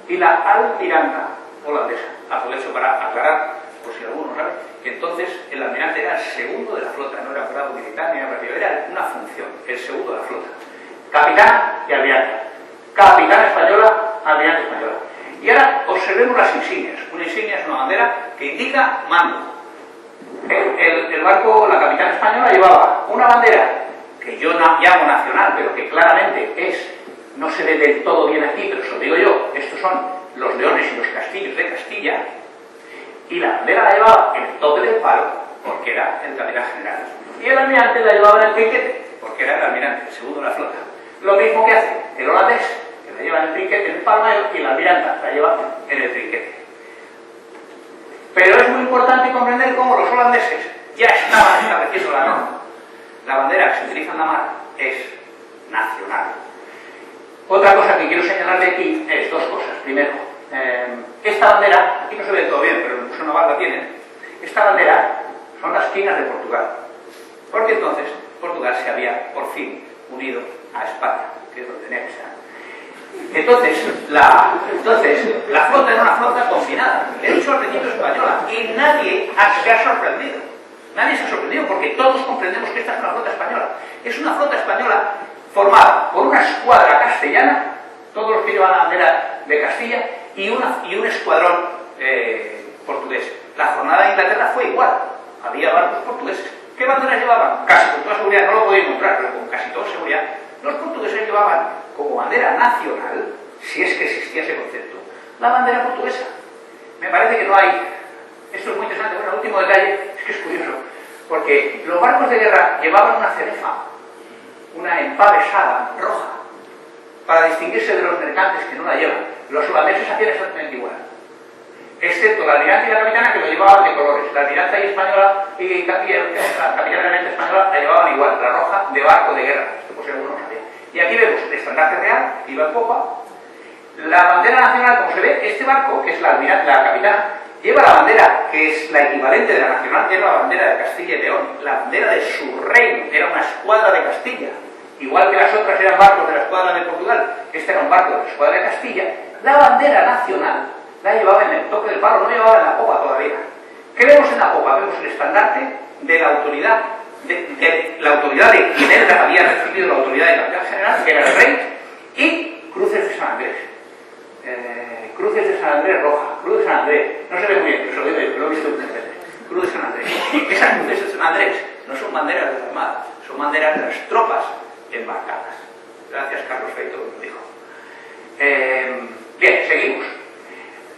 Speaker 2: y la almiranta holandesa. Aprovecho para aclarar, por si alguno sabe, que entonces el almirante era el segundo de la flota, no era un grado militar ni era una función, el segundo de la flota. Capitana y almiranta. Capitana española, almirante española. Y ahora observemos las insignias. Una insignia es una bandera que indica mando. El barco, la capitana española, llevaba una bandera que yo llamo nacional, pero que claramente no se ve del todo bien aquí, pero os lo digo yo, estos son los leones y los castillos de Castilla, y la bandera la llevaba en el tope del palo, porque era el capitán general. Y el almirante la llevaba en el trinquete, porque era el almirante, el segundo de la flota. Lo mismo que hace el holandés, que la lleva en el trinquete, en el palmero, y la almiranta la lleva en el trinquete. Pero es muy importante comprender cómo los holandeses ya estaban estableciendo la norma. La bandera que se utiliza en la mar es nacional. Otra cosa que quiero señalar de aquí es dos cosas. Primero, esta bandera, aquí no se ve todo bien, pero en el Museo Naval la tienen. Esta bandera son las quinas de Portugal. Porque entonces Portugal se había por fin unido a España, que es lo que tenía que ser. Entonces, la flota era una flota confinada. Le he dicho al principio española, y nadie se ha sorprendido. Nadie se ha sorprendido porque todos comprendemos que esta es una flota española. Es una flota española formada por una escuadra castellana, todos los que llevan la bandera de Castilla, y un escuadrón portugués. La jornada de Inglaterra fue igual. Había barcos portugueses. ¿Qué banderas llevaban? Casi con toda seguridad, no lo podía encontrar, pero con casi toda seguridad, los portugueses llevaban como bandera nacional, si es que existía ese concepto, la bandera portuguesa. Me parece que no hay. Esto es muy interesante. Bueno, el último detalle es que es curioso, porque los barcos de guerra llevaban una cerefa, una empavesada roja, para distinguirse de los mercantes que no la llevan. Los holandeses hacían exactamente igual, excepto la almirante y la capitana, que lo llevaban de colores. La almiranta española y la capitana española la llevaban igual, la roja de barco de guerra. Esto por si alguno no sabía. Y aquí vemos el estandarte real, que iba en popa. La bandera nacional, como se ve, este barco, que es la almirante, la capitana, lleva la bandera, que es la equivalente de la nacional, que es la bandera de Castilla y León, la bandera de su reino, era una escuadra de Castilla. Igual que las otras eran barcos de la escuadra de Portugal, este era un barco de la escuadra de Castilla. La bandera nacional la llevaba en el toque del palo, no llevaba en la popa todavía. ¿Qué vemos en la popa? Vemos el estandarte de la autoridad, de quien él había recibido la autoridad de capitán general, que era el rey, y cruces de San Andrés. Cruces de San Andrés roja, Cruz de San Andrés, no se ve muy bien, pero lo he visto muchas veces. Cruz de San Andrés. Esas cruces de San Andrés no son banderas de la Armada, son banderas de las tropas embarcadas. Gracias, Carlos Feito, que lo dijo. Bien, seguimos.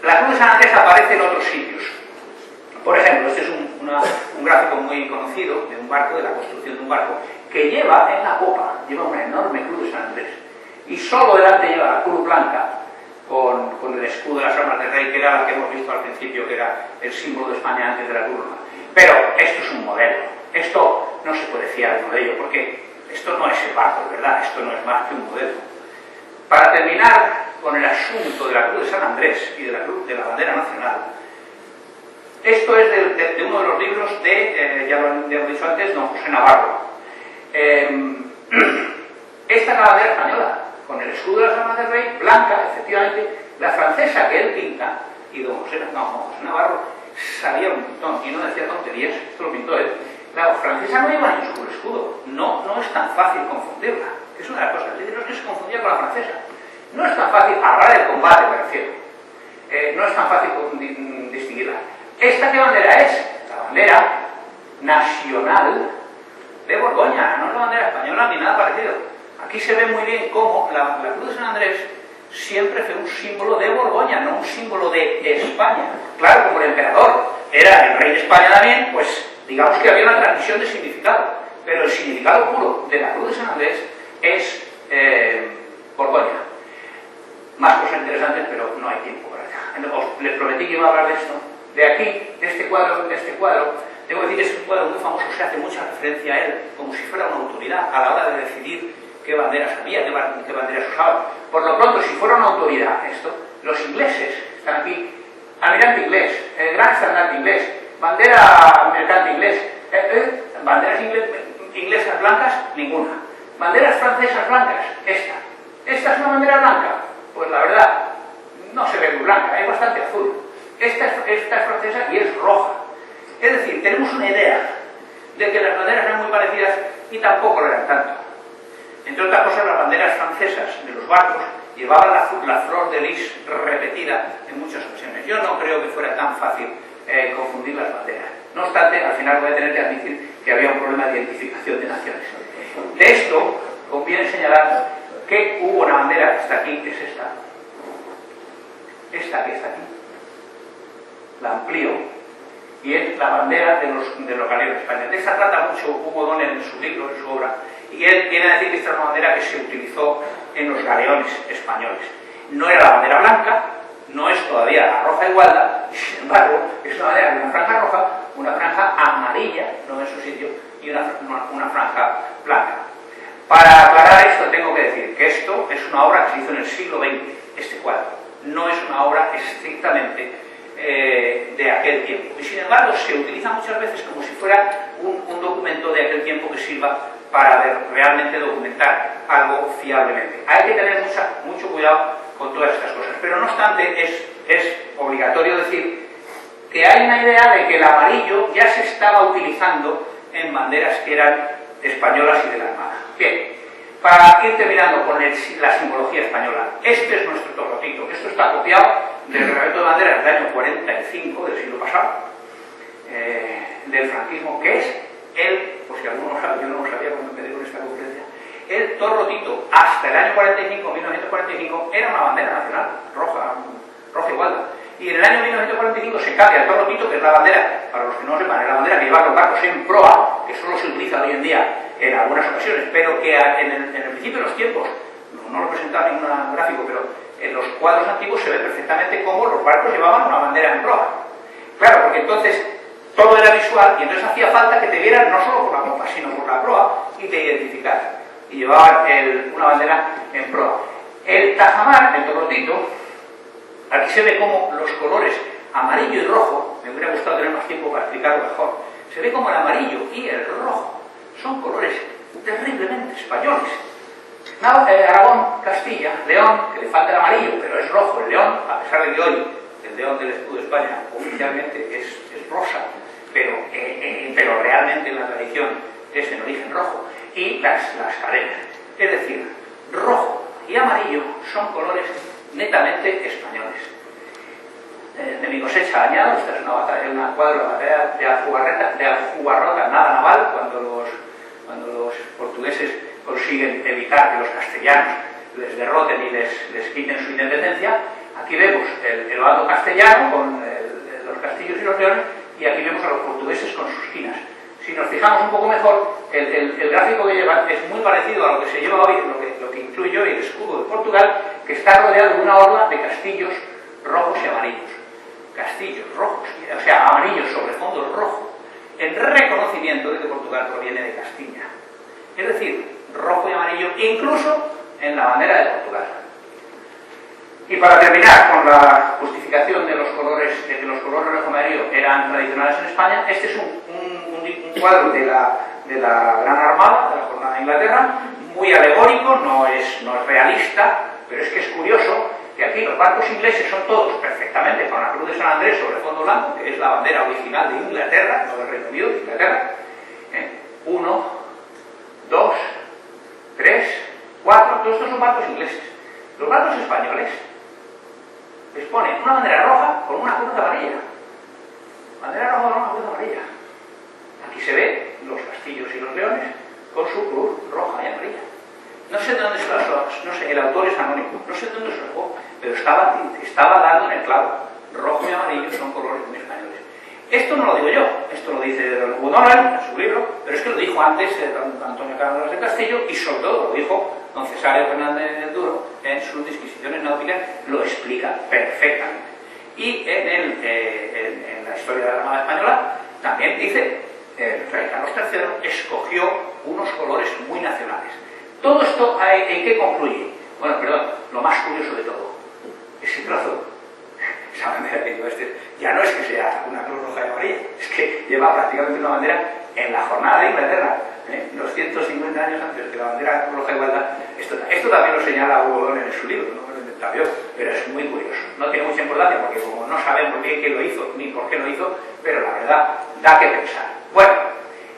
Speaker 2: La Cruz de San Andrés aparece en otros sitios. Por ejemplo, este es un gráfico muy conocido de un barco, de la construcción de un barco, que lleva en la popa, lleva una enorme Cruz de San Andrés. Y solo delante lleva la cruz blanca con el escudo de las armas del rey, que era la que hemos visto al principio, que era el símbolo de España antes de la cruz. Pero esto es un modelo. Esto no se puede fiar de modelo, porque esto no es el barco, ¿verdad? Esto no es más que un modelo. Para terminar con el asunto de la Cruz de San Andrés y de la bandera nacional, esto es de uno de los libros de, ya lo he dicho antes, don José Navarro. Esta es la bandera española, con el escudo de las armas del rey, blanca, efectivamente. La francesa que él pinta, y don José Navarro sabía un montón y no decía tonterías, esto lo pintó él. La francesa no lleva ni un escudo, no es tan fácil confundirla, es una de las cosas. No es que se confundía con la francesa, no es tan fácil, a la hora del combate me refiero, no es tan fácil distinguirla. ¿Esta qué bandera es? La bandera nacional de Borgoña, no es la bandera española ni nada parecido. Aquí se ve muy bien cómo la Cruz de San Andrés siempre fue un símbolo de Borgoña, no un símbolo de España. Claro, como el emperador era el rey de España también, pues digamos que había una transmisión de significado, pero el significado puro de la Cruz de San Andrés es Borgoña. Más cosas interesantes, pero no hay tiempo para allá. Les prometí que iba a hablar de esto. De aquí, de este cuadro, tengo que decir que es un cuadro muy famoso, se hace mucha referencia a él, como si fuera una autoridad a la hora de decidir qué banderas había, qué banderas usaban. Por lo pronto, si fuera una autoridad esto, los ingleses están aquí, almirante inglés, gran estandarte inglés, bandera mercante inglés, banderas inglesas blancas, ninguna. Banderas francesas blancas, esta. ¿Esta es una bandera blanca? Pues la verdad, no se ve muy blanca, hay bastante azul. Esta es francesa y es roja. Es decir, tenemos una idea de que las banderas eran muy parecidas y tampoco lo eran tanto. Entre otras cosas, las banderas francesas de los barcos llevaban la flor de lis repetida en muchas ocasiones. Yo no creo que fuera tan fácil confundir las banderas. No obstante, al final voy a tener que admitir que había un problema de identificación de naciones. De esto, conviene señalar que hubo una bandera que está aquí, que es esta. Esta que está aquí. La amplío, y es la bandera de los galeones españoles. De esta trata mucho Hugo Donel en su libro, en su obra, y él viene a decir que esta es una bandera que se utilizó en los galeones españoles. No era la bandera blanca, no es todavía la roja igualda, y sin embargo es una bandera con una franja roja, una franja amarilla, no en su sitio, y una franja blanca. Para aclarar esto tengo que decir que esto es una obra que se hizo en el siglo XX, este cuadro, no es una obra estrictamente de aquel tiempo. Y sin embargo se utiliza muchas veces como si fuera un documento de aquel tiempo que sirva para realmente documentar algo fiablemente. Hay que tener mucho cuidado con todas estas cosas, pero no obstante es obligatorio decir que hay una idea de que el amarillo ya se estaba utilizando en banderas que eran españolas y de la Armada. Bien, para ir terminando con la simbología española, este es nuestro torrotito. Esto está copiado del reglamento de banderas del año 45 del siglo pasado, del franquismo, que es por si alguno no sabe, yo no lo sabía cuando me dio esta conferencia, el torrotito hasta el año 1945, era una bandera nacional, roja igualda. Y en el año 1945 se cambia el torrotito, que es la bandera, para los que no lo sepan, es la bandera que llevan los barcos en proa, que solo se utiliza hoy en día en algunas ocasiones, pero que en el principio de los tiempos, no lo presenta ningún gráfico, pero en los cuadros antiguos se ve perfectamente cómo los barcos llevaban una bandera en proa. Claro, porque entonces todo era visual y entonces hacía falta que te vieran no solo por la popa, sino por la proa y te identificaran. Y llevaban una bandera en proa. El tajamar, el torrotito, aquí se ve como los colores amarillo y rojo, me hubiera gustado tener más tiempo para explicarlo mejor, se ve como el amarillo y el rojo son colores terriblemente españoles. Aragón, Castilla, León, que le falta el amarillo, pero es rojo el león, a pesar de que hoy el león del escudo de España oficialmente es rosa, pero realmente en la tradición es en origen rojo, y las cadenas. Es decir, rojo y amarillo son colores netamente españoles. De mi cosecha añado, esta es una cuadro, la batalla de Aljubarrota, nada naval, cuando los portugueses consiguen evitar que los castellanos les derroten y les quiten su independencia. Aquí vemos el bando castellano con los castillos y los leones, y aquí vemos a los portugueses con sus quinas. Si nos fijamos un poco mejor, el gráfico que llevan es muy parecido a lo que se lleva hoy, lo que incluye hoy el escudo de Portugal, que está rodeado de una horda de castillos rojos y amarillos. Castillos rojos, o sea, amarillos sobre fondo rojo, en reconocimiento de que Portugal proviene de Castilla. Es decir, rojo y amarillo, incluso en la bandera de Portugal. Y para terminar con la justificación de los colores, de que los colores rojo y amarillo eran tradicionales en España, este es un cuadro de la Gran Armada, de la Jornada de Inglaterra, muy alegórico, no es realista, pero es que es curioso que aquí los barcos ingleses son todos perfectamente con la Cruz de San Andrés sobre fondo blanco, que es la bandera original de Inglaterra, no del Reino Unido, de Inglaterra. 1, 2, 3, 4, todos estos son barcos ingleses. Los barcos españoles les ponen una bandera roja con una cruz amarilla. Bandera roja con una cruz amarilla. Aquí se ve los castillos y los leones con su cruz roja y amarilla. No sé de dónde se las no sé, el autor es anónimo, no sé de dónde se lo sacó, pero estaba dando en el clavo. Rojo y amarillo son colores muy españoles. Esto no lo digo yo, esto lo dice Don Hugo Donald en su libro, pero es que lo dijo antes don Antonio Carlos de Castillo y sobre todo lo dijo don Cesario Fernández del Duro en sus Disquisiciones Náuticas, lo explica perfectamente. Y en la historia de la Armada Española también dice el rey Carlos III escogió unos colores muy nacionales. Todo esto, ¿en qué concluye? Bueno, perdón, lo más curioso de todo, ese trozo, esa bandera que lleva ya no es que sea una cruz roja y amarilla, es que lleva prácticamente una bandera en la Jornada de Inglaterra, 250 años antes de la bandera roja de igualdad. Esto también lo señala Hugo Donald en su libro, no me lo he inventado yo, pero es muy curioso. No tiene mucha importancia porque como no sabemos bien quién lo hizo ni por qué lo hizo, pero la verdad da que pensar. Bueno,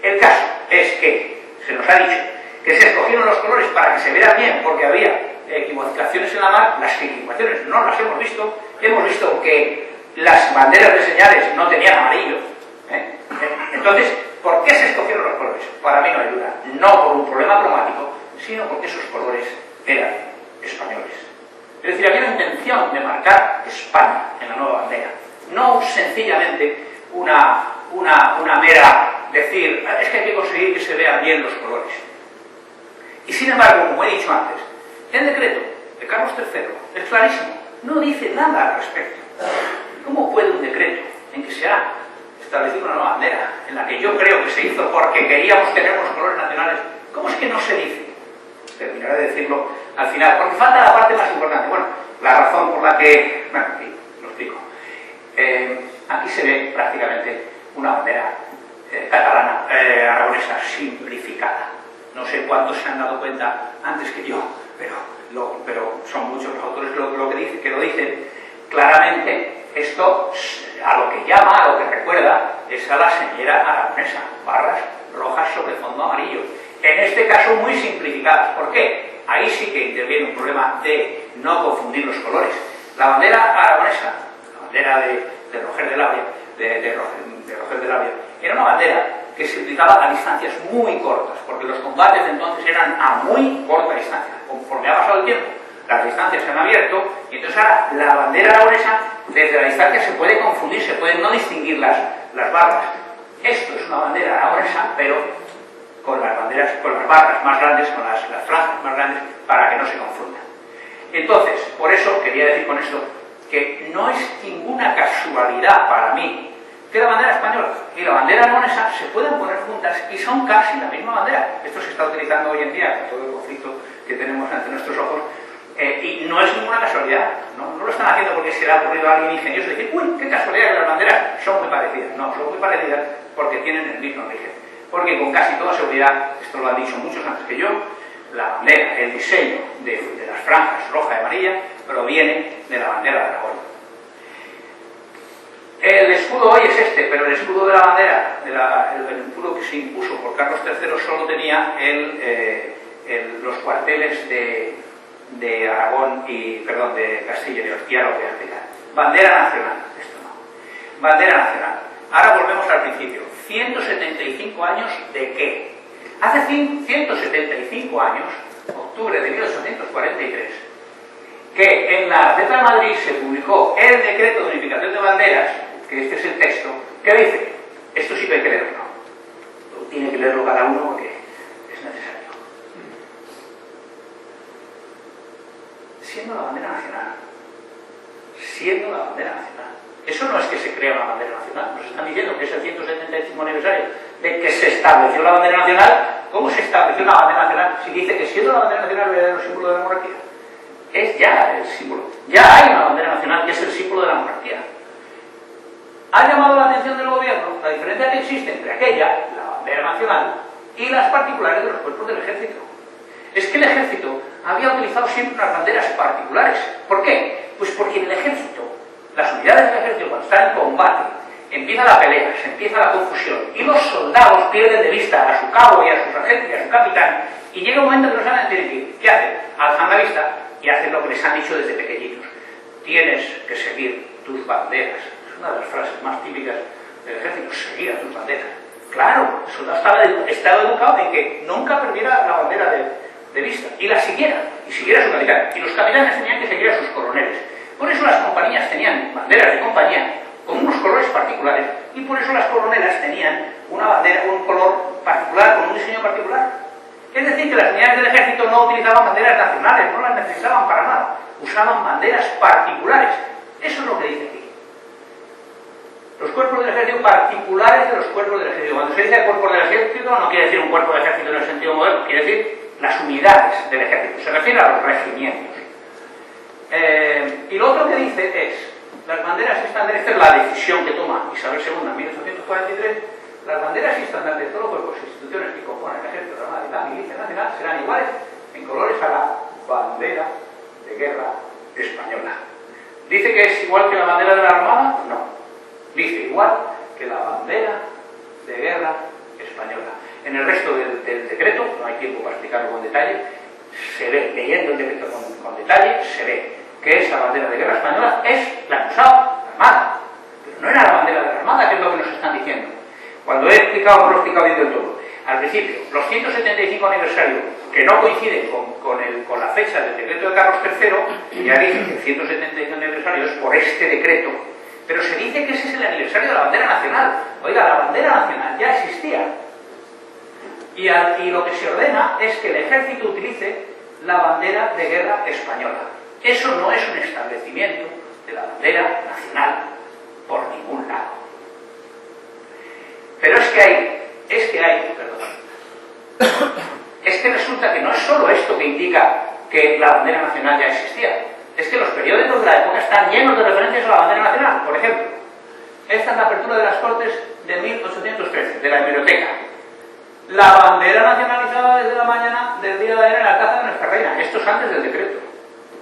Speaker 2: el caso es que se nos ha dicho que se escogieron los colores para que se vieran bien, porque había equivocaciones en la mar. Las equivocaciones no las hemos visto que las banderas de señales no tenían amarillo. Entonces, ¿por qué se escogieron los colores? Para mí no hay duda, no por un problema cromático, sino porque esos colores eran españoles. Es decir, había una intención de marcar España en la nueva bandera, no sencillamente una mera decir, es que hay que conseguir que se vean bien los colores. Y sin embargo, como he dicho antes, el decreto de Carlos III es clarísimo, no dice nada al respecto. ¿Cómo puede un decreto en que se ha establecido una nueva bandera, en la que yo creo que se hizo porque queríamos tener unos colores nacionales, cómo es que no se dice? Terminaré de decirlo al final, porque falta la parte más importante. Bueno, la razón por la que... Bueno, aquí lo explico. Aquí se ve prácticamente una bandera catalana, aragonesa, simplificada. No sé cuántos se han dado cuenta antes que yo, pero son muchos los autores que lo dicen claramente. Esto a lo que llama, a lo que recuerda, es a la señera aragonesa, barras rojas sobre fondo amarillo. En este caso muy simplificadas. ¿Por qué? Ahí sí que interviene un problema de no confundir los colores. La bandera aragonesa, la bandera de Roger de Lavia, de Roger de Lavia, era una bandera que se utilizaba a distancias muy cortas, porque los combates de entonces eran a muy corta distancia. Conforme ha pasado el tiempo, las distancias se han abierto, y entonces ahora la bandera aragonesa, desde la distancia se puede confundir, se pueden no distinguir las barras. Esto es una bandera aragonesa, pero con las barras más grandes, con las franjas más grandes, para que no se confundan. Entonces, por eso quería decir con esto que no es ninguna casualidad para mí que la bandera española y la bandera aragonesa se pueden poner juntas y son casi la misma bandera. Esto se está utilizando hoy en día con todo el conflicto que tenemos ante nuestros ojos, y no es ninguna casualidad. No lo están haciendo porque se le ha ocurrido a alguien ingenioso decir, uy, qué casualidad que las banderas son muy parecidas. No, son muy parecidas porque tienen el mismo origen. Porque con casi toda seguridad, esto lo han dicho muchos antes que yo, la bandera, el diseño de las franjas roja y amarilla proviene de la bandera de Aragón. El escudo hoy es este, pero el escudo de la bandera, el escudo que se impuso por Carlos III, solo tenía los cuarteles de Aragón de Castilla y León, y ahora lo voy a explicar. Bandera nacional, esto no. Bandera nacional. Ahora volvemos al principio. 175 años de qué? Hace 175 años, octubre de 1843, que en la Gaceta de Madrid se publicó el decreto de unificación de banderas, que este es el texto, que dice, esto sí que hay que leerlo, tiene que leerlo cada uno porque es necesario. Siendo la bandera nacional, eso no es que se crea una bandera nacional, nos están diciendo que es el 175 aniversario de que se estableció la bandera nacional. ¿Cómo se estableció una bandera nacional si dice que siendo la bandera nacional el verdadero símbolo de la monarquía? es ya el símbolo. Ya hay una bandera nacional que es el símbolo de la monarquía. Ha llamado la atención del gobierno la diferencia que existe entre aquella, la bandera nacional, y las particulares de los cuerpos del ejército. Es que el ejército había utilizado siempre unas banderas particulares. ¿Por qué? Pues porque en el ejército, las unidades del ejército cuando están en combate, empieza la pelea, se empieza la confusión, y los soldados pierden de vista a su cabo y a su sargento y a su capitán, y llega un momento que no saben tienen que ir. ¿Qué hacen? Alzan la vista y hacen lo que les han dicho desde pequeñitos. Tienes que seguir tus banderas. Es una de las frases más típicas del ejército, seguir a tus banderas. Claro, el soldado estaba educado en que nunca perdiera la bandera de vista, y la siguiera, y siguiera a su capitán. Y los capitanes tenían que seguir a sus coroneles. Por eso las compañías tenían banderas de compañía con unos colores particulares, y por eso las coronelas tenían una bandera, un color particular, con un diseño particular. Es decir, que las unidades del ejército no utilizaban banderas nacionales, no las necesitaban para nada, usaban banderas particulares. Eso es lo que dice aquí. Los cuerpos del ejército particulares de los cuerpos del ejército. Cuando se dice cuerpos del ejército, no quiere decir un cuerpo de ejército en el sentido moderno, quiere decir las unidades del ejército. Se refiere a los regimientos. Y lo otro que dice es, las banderas y estandartes, esta es la decisión que toma Isabel II en 1843, las banderas y estandartes de todos los cuerpos e instituciones que componen el ejército, la Armada y la Milicia Nacional serán iguales en colores a la bandera de guerra española. ¿Dice que es igual que la bandera de la Armada? No. Dice igual que la bandera de guerra española. En el resto del decreto, no hay tiempo para explicarlo con detalle, se ve, leyendo el decreto con detalle, se ve que esa bandera de guerra española es la que usaba la Armada. Pero no era la bandera de la Armada, que es lo que nos están diciendo. Cuando he explicado, no lo he explicado bien del todo. Al principio, los 175 aniversarios, que no coinciden con la fecha del decreto de Carlos III, ya dije que el 175 aniversario es por este decreto, pero se dice que ese es el aniversario de la bandera nacional. Oiga, la bandera nacional ya existía. Y lo que se ordena es que el ejército utilice la bandera de guerra española. Eso no es un establecimiento de la bandera nacional por ningún lado. Pero es que resulta que no es solo esto que indica que la bandera nacional ya existía. Es que los periódicos de la época están llenos de referencias a la bandera nacional. Por ejemplo, esta es la apertura de las Cortes de 1813, de la hemeroteca. La bandera nacionalizada desde la mañana del día de ayer en la Alcázar de nuestra reina. Esto es antes del decreto.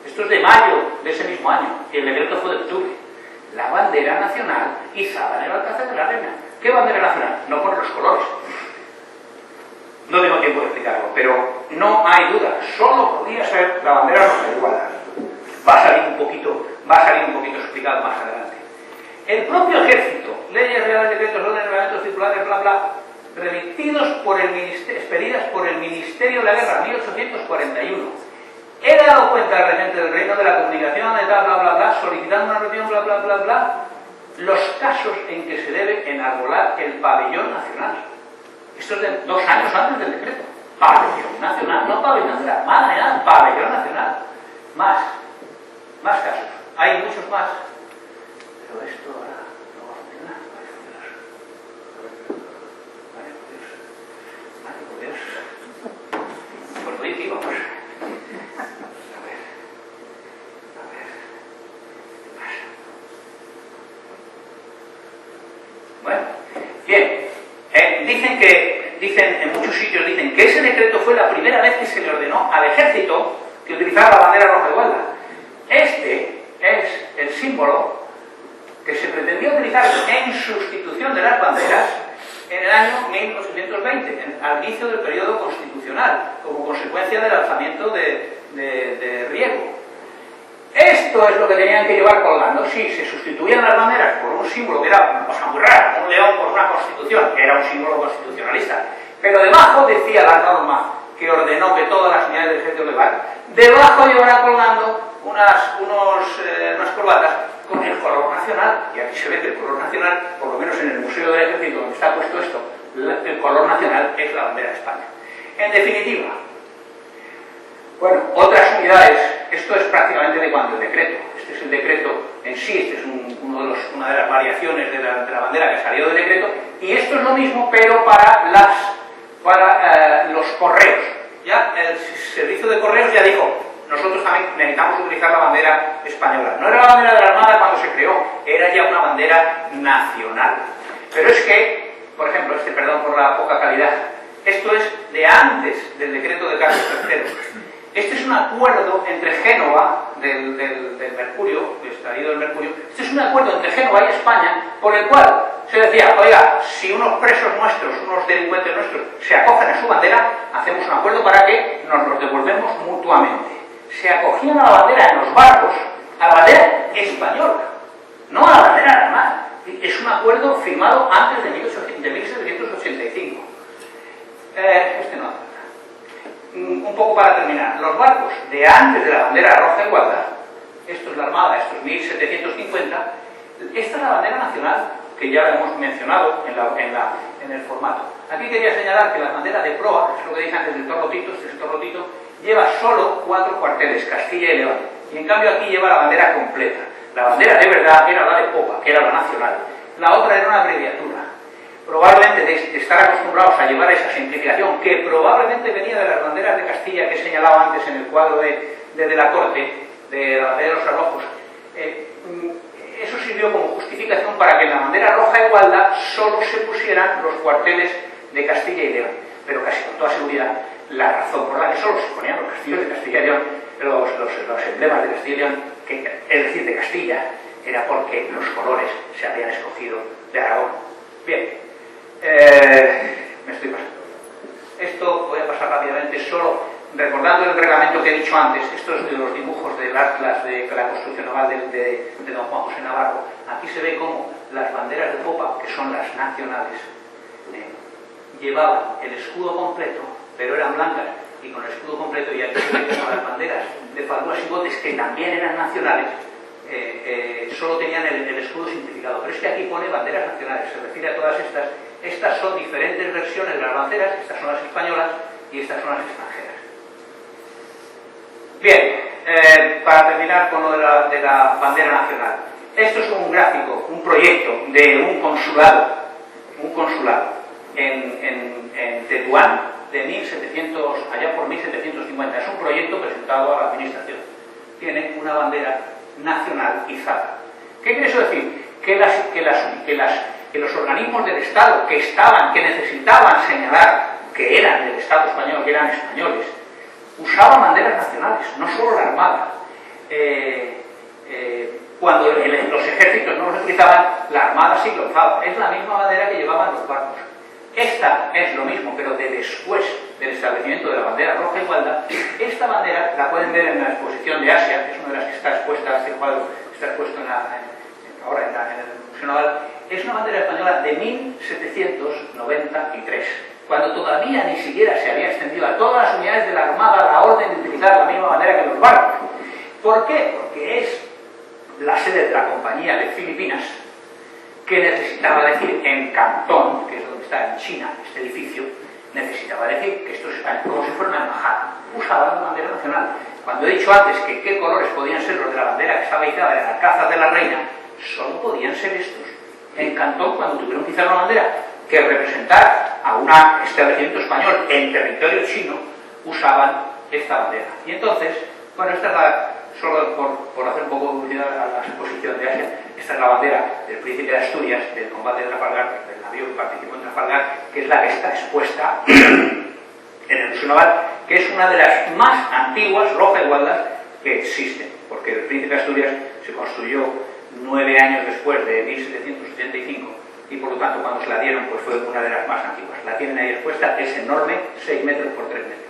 Speaker 2: Esto es de mayo de ese mismo año, y el decreto fue de octubre. La bandera nacional izada en el Alcázar de la reina. ¿Qué bandera nacional? No por los colores. No tengo tiempo de explicarlo, pero no hay duda. Solo podía ser la bandera roja de igualdad. Va a salir un poquito explicado más adelante. El propio ejército, leyes reales, decretos, órdenes, reglamentos, circulares, bla, bla, expedidas por el Ministerio de la Guerra, 1841. He dado cuenta al regente del Reino de la Comunicación, de bla, bla, bla, bla, solicitando una reunión, bla, bla, bla, bla, los casos en que se debe enarbolar el pabellón nacional. Esto es de 2 años antes del decreto. Pabellón nacional, no pabellón de la Armada, ni nada, pabellón nacional. Más casos. Hay muchos más. Pero esto ahora no va a funcionar. Vale, por Dios. Pues lo digo, pues. A ver. ¿Qué pasa? Bueno, bien. Dicen en muchos sitios, dicen que ese decreto fue la primera vez que se le ordenó al ejército que utilizara la bandera roja de igualdad. Este es el símbolo que se pretendió utilizar en sustitución de las banderas en el año 1820, al inicio del periodo constitucional, como consecuencia del alzamiento de Riego. Esto es lo que tenían que llevar colgando. Sí, se sustituían las banderas por un símbolo que era una cosa muy rara, un león por una constitución, que era un símbolo constitucionalista. Pero debajo decía la norma que ordenó que todas las unidades del ejército legal, debajo llevará colgando unas corbatas con el color nacional. Y aquí se ve que el color nacional, por lo menos en el Museo del Ejército donde está puesto esto, el color nacional es la bandera de España. En definitiva, bueno, otras unidades, esto es prácticamente de cuando el decreto, este es el decreto en sí, este es una de las variaciones de la bandera que salió del decreto, y esto es lo mismo, pero para los correos. Ya el servicio de correos ya dijo, nosotros también necesitamos utilizar la bandera española. No era la bandera de la Armada cuando se creó, era ya una bandera nacional. Pero es que, por ejemplo, perdón por la poca calidad, esto es de antes del decreto de Carlos III. Este es un acuerdo entre Génova, del Mercurio, extraído del Mercurio. Este es un acuerdo entre Génova y España, por el cual se decía, oiga, si unos presos nuestros, unos delincuentes nuestros, se acogen a su bandera, hacemos un acuerdo para que nos los devolvemos mutuamente. Se acogían a la bandera en los barcos, a la bandera española, no a la bandera alemana. Es un acuerdo firmado antes de 1785. Un poco para terminar, los barcos de antes de la bandera roja igualdad, esto es la Armada, esto es 1750, esta es la bandera nacional, que ya la hemos mencionado en el formato. Aquí quería señalar que la bandera de proa, es lo que dije antes del Torro Tito, este es el Torro Tito, lleva solo 4 cuarteles, Castilla y León, y en cambio aquí lleva la bandera completa. La bandera de verdad era la de popa, que era la nacional, la otra era una abreviatura. Probablemente de estar acostumbrados a llevar esa simplificación, que probablemente venía de las banderas de Castilla que he señalado antes en el cuadro de la corte, de la batalla de los Arrojos, eso sirvió como justificación para que en la bandera roja igualdad solo se pusieran los cuarteles de Castilla y León. Pero casi con toda seguridad, la razón por la que solo se ponían los castillos de Castilla y León, los emblemas de Castilla y León, es decir, de Castilla, era porque los colores se habían escogido de Aragón. Bien. Me estoy pasando. Esto voy a pasar rápidamente, solo recordando el reglamento que he dicho antes. Esto es de los dibujos del Atlas de la construcción naval de don Juan José Navarro. Aquí se ve cómo las banderas de popa, que son las nacionales, llevaban el escudo completo, pero eran blancas, y con el escudo completo, y aquí se ve cómo las banderas de falúas y botes, que también eran nacionales, solo tenían el escudo simplificado. Pero es que aquí pone banderas nacionales, se refiere a todas estas. Estas son diferentes versiones de las banderas, estas son las españolas y estas son las extranjeras. Bien, para terminar con lo de la bandera nacional. Esto es un gráfico, un proyecto de un consulado en Tetuán de allá por 1750. Es un proyecto presentado a la administración. Tiene una bandera nacional izada. ¿Qué quiere eso decir? Que los organismos del Estado que necesitaban señalar que eran del Estado español, que eran españoles, usaban banderas nacionales, no solo la Armada. Cuando los ejércitos no los utilizaban, la Armada sí lo usaba. Es la misma bandera que llevaban los barcos. Esta es lo mismo, pero de después del establecimiento de la bandera roja igualdad. Esta bandera la pueden ver en la exposición de Asia, que es una de las que está expuesta, este cuadro está expuesto ahora en el Museo Naval. Es una bandera española de 1793, cuando todavía ni siquiera se había extendido a todas las unidades de la Armada la orden de utilizar la misma bandera que los barcos. ¿Por qué? Porque es la sede de la Compañía de Filipinas, que necesitaba decir en Cantón, que es donde está en China este edificio, necesitaba decir que esto es como si fuera una embajada. Usaban la bandera nacional. Cuando he dicho antes que qué colores podían ser los de la bandera que estaba izada en el Alcázar de la Reina, solo podían ser estos. En Cantón, cuando tuvieron que izar una bandera que representara a un establecimiento español en territorio chino, usaban esta bandera. Y entonces, bueno, esta es solo por hacer un poco de publicidad a la exposición de Asia, esta es la bandera del Príncipe de Asturias, del combate de Trafalgar, del navío que participó en Trafalgar, que es la que está expuesta en el Museo Naval, que es una de las más antiguas roja igualdad que existen, porque el Príncipe de Asturias se construyó 9 años después de 1785 y por lo tanto cuando se la dieron pues fue una de las más antiguas. La tienen ahí expuesta, es enorme, 6 metros por 3 metros.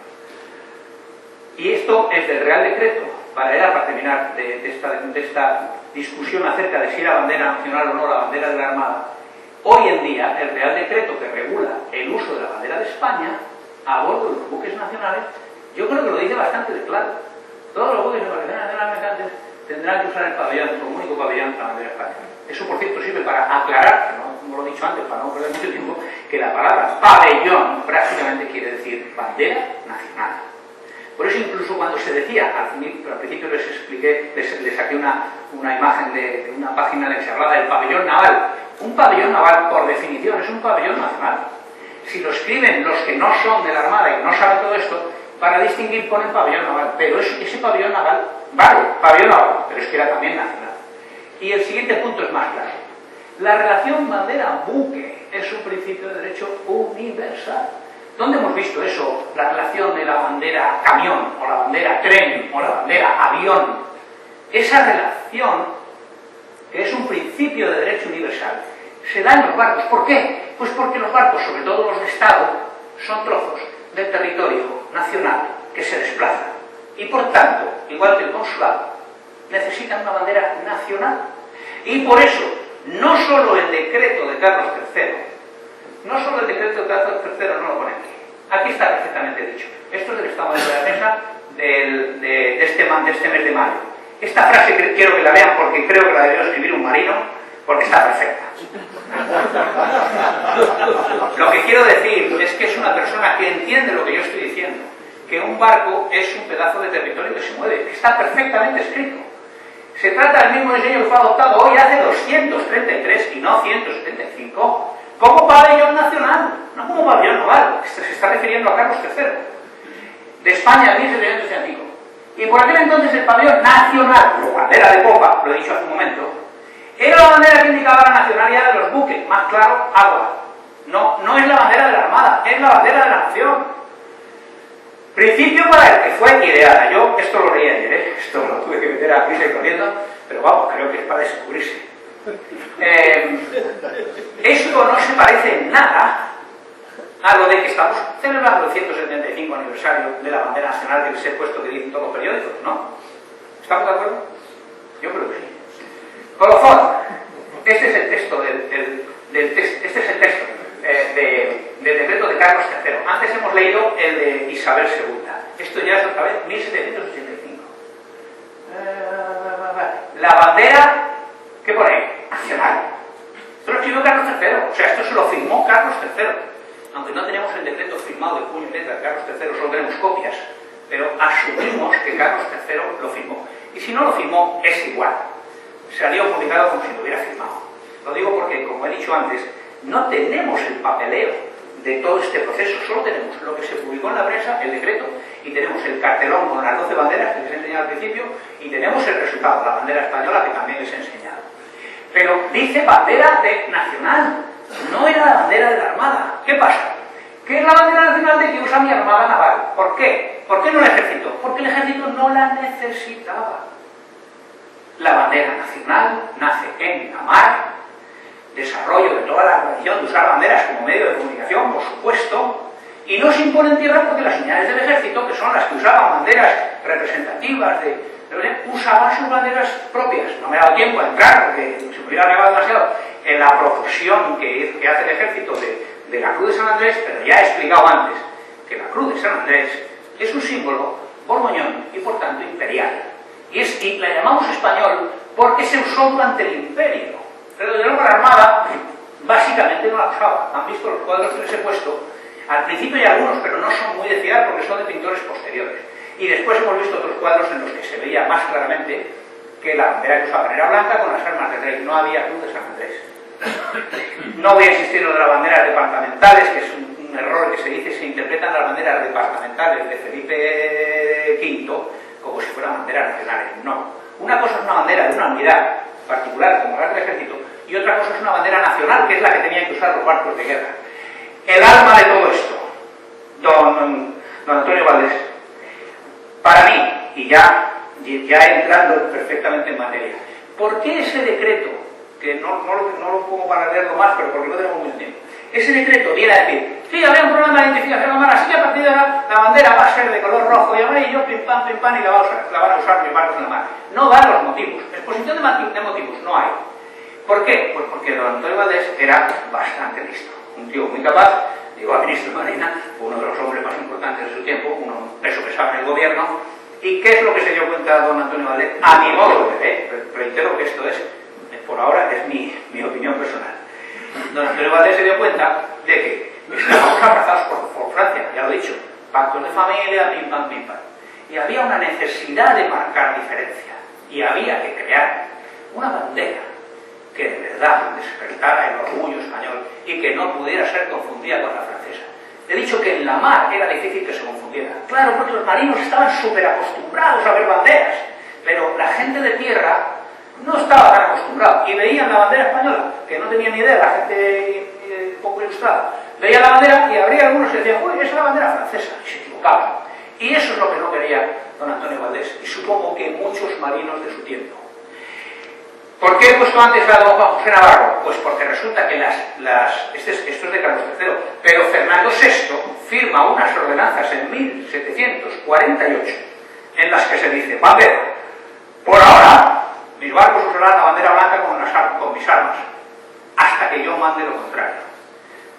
Speaker 2: Y esto es del Real Decreto, para terminar de esta discusión acerca de si era bandera nacional o no la bandera de la Armada. Hoy en día el Real Decreto que regula el uso de la bandera de España a bordo de los buques nacionales, yo creo que lo dice bastante de claro. Todos los buques de la bandera nacional mercantes tendrán que usar el pabellón, como único pabellón, la bandera española. Eso, por cierto, sirve para aclarar, como lo he dicho antes, para no perder mucho tiempo, que la palabra pabellón prácticamente quiere decir bandera nacional. Por eso, incluso cuando se decía, al principio les expliqué, les saqué una imagen de una página en la que se hablaba del pabellón naval. Un pabellón naval, por definición, es un pabellón nacional. Si lo escriben los que no son de la Armada y no saben todo esto, para distinguir ponen pabellón naval, pero ese pabellón naval, vale, pabellón naval, pero es que era también nacional. Y el siguiente punto es más claro. La relación bandera-buque es un principio de derecho universal. ¿Dónde hemos visto eso? La relación de la bandera camión, o la bandera tren, o la bandera avión. Esa relación, que es un principio de derecho universal, se da en los barcos. ¿Por qué? Pues porque los barcos, sobre todo los de Estado, son trozos del territorio nacional que se desplazan. Y por tanto, igual que el consulado, necesitan una bandera nacional. Y por eso, no solo el decreto de Carlos III, no lo pone aquí. Aquí está perfectamente dicho. Esto es del Estado de la Defensa de este mes de mayo. Esta frase quiero que la vean porque creo que la debió escribir un marino, porque está perfecta. Lo que quiero decir es que es una persona que entiende lo que yo estoy diciendo, que un barco es un pedazo de territorio que se mueve, que está perfectamente escrito. Se trata del mismo diseño que fue adoptado hoy hace 233 y no 175, como pabellón nacional, no como pabellón naval. Se está refiriendo a Carlos III, de España en 1785. Y por aquel entonces el pabellón nacional, o bandera de popa, lo he dicho hace un momento, era la bandera que indicaba la nacionalidad de los buques, más claro, agua. No es la bandera de la Armada, es la bandera de la nación. Principio para el que fue ideada. Yo esto lo leí ayer, esto lo tuve que meter a prisa y corriendo, pero vamos, creo que es para descubrirse. Esto no se parece en nada a lo de que estamos celebrando el 175 aniversario de la bandera nacional que les he puesto que dicen todos los periódicos, ¿no? ¿Estamos de acuerdo? Yo creo que sí. Colofón, este es el texto del decreto de Carlos III. Antes hemos leído el de Isabel II. Esto ya es otra vez 1785. La bandera, ¿qué pone? Nacional. Esto lo escribió Carlos III. O sea, esto se lo firmó Carlos III. Aunque no tenemos el decreto firmado de puño y letra de Carlos III, solo tenemos copias. Pero asumimos que Carlos III lo firmó. Y si no lo firmó, es igual. Salió publicado como si lo hubiera firmado. Lo digo porque, como he dicho antes, no tenemos el papeleo de todo este proceso, solo tenemos lo que se publicó en la prensa, el decreto, y tenemos el cartelón con las 12 banderas que les he enseñado al principio, y tenemos el resultado, la bandera española que también les he enseñado. Pero dice bandera nacional, no era la bandera de la Armada. ¿Qué pasa? Que es la bandera nacional de que usa mi Armada Naval. ¿Por qué? ¿Por qué no el ejército? Porque el ejército no la necesitaba. La bandera nacional nace en la mar, desarrollo de toda la tradición de usar banderas como medio de comunicación, por supuesto, y no se impone en tierra porque las señales del ejército, que son las que usaban banderas representativas usaban sus banderas propias. No me ha dado tiempo a entrar porque se me hubiera negado demasiado en la profesión que hace el ejército de la Cruz de San Andrés, pero ya he explicado antes que la Cruz de San Andrés es un símbolo borgoñón y por tanto imperial. Y la llamamos español porque se usó durante el imperio. Pero de luego la Armada básicamente no la usaba. Han visto los cuadros que les he puesto. Al principio hay algunos, pero no son muy de fiar porque son de pintores posteriores. Y después hemos visto otros cuadros en los que se veía más claramente que la bandera que usaban era blanca con las armas del rey. No había Cruz de San Andrés. No voy a insistir en lo de las banderas departamentales, que es un error que se dice, se interpretan las banderas departamentales de Felipe V como si fueran banderas nacionales. No. Una cosa es una bandera de una unidad particular, como la del ejército, y otra cosa es una bandera nacional, que es la que tenían que usar los barcos de guerra. El alma de todo esto, don Antonio Valdés, para mí, y ya entrando perfectamente en materia, ¿por qué ese decreto, que no lo pongo para leerlo más, pero porque no tenemos mucho tiempo, ese decreto viene a decir, sí, había un problema de identificación humana, así que a partir de ahora la bandera va a ser de color rojo y amarillo, pim pam, y la van a usar mis barcos en la mar? No dan los motivos. Exposición de motivos no hay. ¿Por qué? Pues porque don Antonio Valdés era bastante listo. Un tío muy capaz, llegó a ministro de Marina, uno de los hombres más importantes de su tiempo, uno peso pesado en el gobierno. ¿Y qué es lo que se dio cuenta don Antonio Valdés? A mi modo de ver, reitero que esto es, por ahora, es mi opinión personal. Don Antonio Valdés se dio cuenta de que estábamos abrazados por Francia, ya lo he dicho, pactos de familia, pim pam, pim pam. Y había una necesidad de marcar diferencia. Y había que crear una bandera que de verdad despertara el orgullo español y que no pudiera ser confundida con la francesa. He dicho que en la mar era difícil que se confundiera. Claro, porque los marinos estaban súper acostumbrados a ver banderas, pero la gente de tierra no estaba tan acostumbrada y veían la bandera española, que no tenían ni idea, la gente poco ilustrada. Veían la bandera y habría algunos que decían, uy, esa es la bandera francesa, y se equivocaban. Y eso es lo que no quería don Antonio Valdés, y supongo que muchos marinos de su tiempo. ¿Por qué he puesto antes a don Juan José Navarro? Pues porque resulta que esto es de Carlos III, pero Fernando VI firma unas ordenanzas en 1748 en las que se dice, bandera, por ahora mis barcos usarán la bandera blanca con mis armas, hasta que yo mande lo contrario.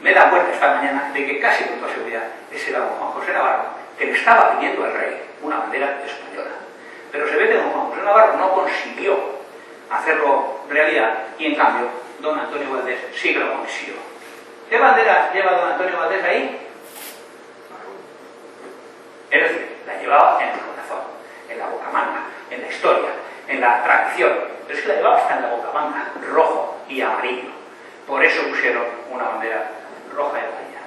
Speaker 2: Me he dado cuenta esta mañana de que casi con toda seguridad ese era don Juan José Navarro, que le estaba pidiendo al rey una bandera española. Pero se ve que don Juan José Navarro no consiguió hacerlo realidad y en cambio don Antonio Valdés sí que lo consiguió. ¿Qué bandera lleva don Antonio Valdés ahí? Es decir, la llevaba en el corazón, en la bocamanga, en la historia, en la tradición, pero es que la llevaba hasta en la bocamanga, rojo y amarillo. Por eso pusieron una bandera roja y amarilla.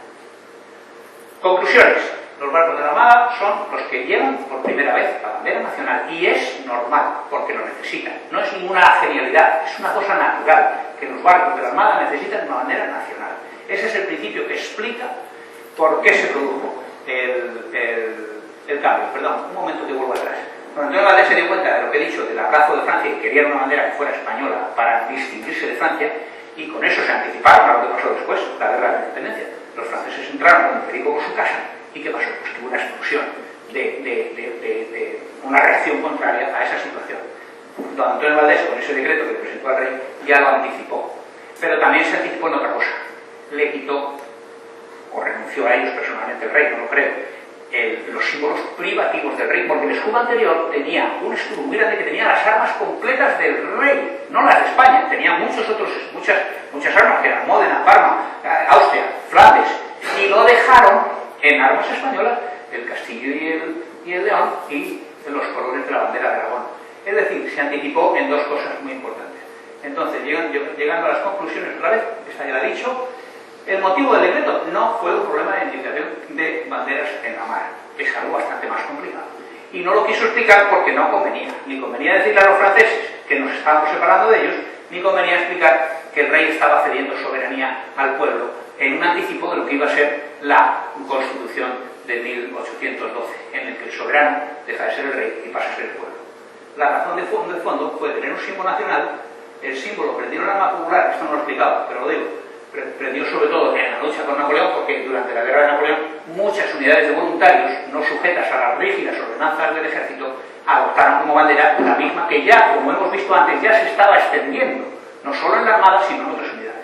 Speaker 2: Conclusiones. Los barcos de la Armada son los que llevan por primera vez la bandera nacional y es normal, porque lo necesitan. No es ninguna genialidad, es una cosa natural, que los barcos de la Armada necesitan una bandera nacional. Ese es el principio que explica por qué se produjo el cambio. Perdón, un momento que vuelvo atrás. Cuando Antonio Valdés se dio cuenta de lo que he dicho del abrazo de Francia y quería una bandera que fuera española para distinguirse de Francia, y con eso se anticiparon a lo que pasó después, la guerra de la independencia. Los franceses entraron con Federico por su casa. ¿Y qué pasó? Pues que hubo una explosión de una reacción contraria a esa situación. Don Antonio Valdés, con ese decreto que presentó al rey, ya lo anticipó. Pero también se anticipó en otra cosa. Le quitó, o renunció a ellos personalmente el rey, no lo creo, los símbolos privativos del rey, porque el escudo anterior tenía un escudo muy grande que tenía las armas completas del rey, no las de España. Tenía muchas armas, que eran Módena, Parma, Austria, Flandes, y lo dejaron en armas españolas, el castillo y el león y los colores de la bandera de Aragón. Es decir, se anticipó en dos cosas muy importantes. Entonces, llegando a las conclusiones otra vez, esta ya la he dicho, el motivo del decreto no fue un problema de identificación de banderas en la mar, es algo bastante más complicado. Y no lo quiso explicar porque no convenía, ni convenía decirle a los franceses que nos estábamos separando de ellos, ni convenía explicar que el rey estaba cediendo soberanía al pueblo en un anticipo de lo que iba a ser la Constitución de 1812, en el que el soberano deja de ser el rey y pasa a ser el pueblo. La razón de fondo fue tener un símbolo nacional. El símbolo prendió la arma popular, esto no lo he explicado, pero lo digo, prendió sobre todo en la lucha con Napoleón, porque durante la guerra de Napoleón muchas unidades de voluntarios, no sujetas a las rígidas ordenanzas del ejército, adoptaron como bandera la misma que ya, como hemos visto antes, ya se estaba extendiendo, no solo en la Armada, sino en otras unidades.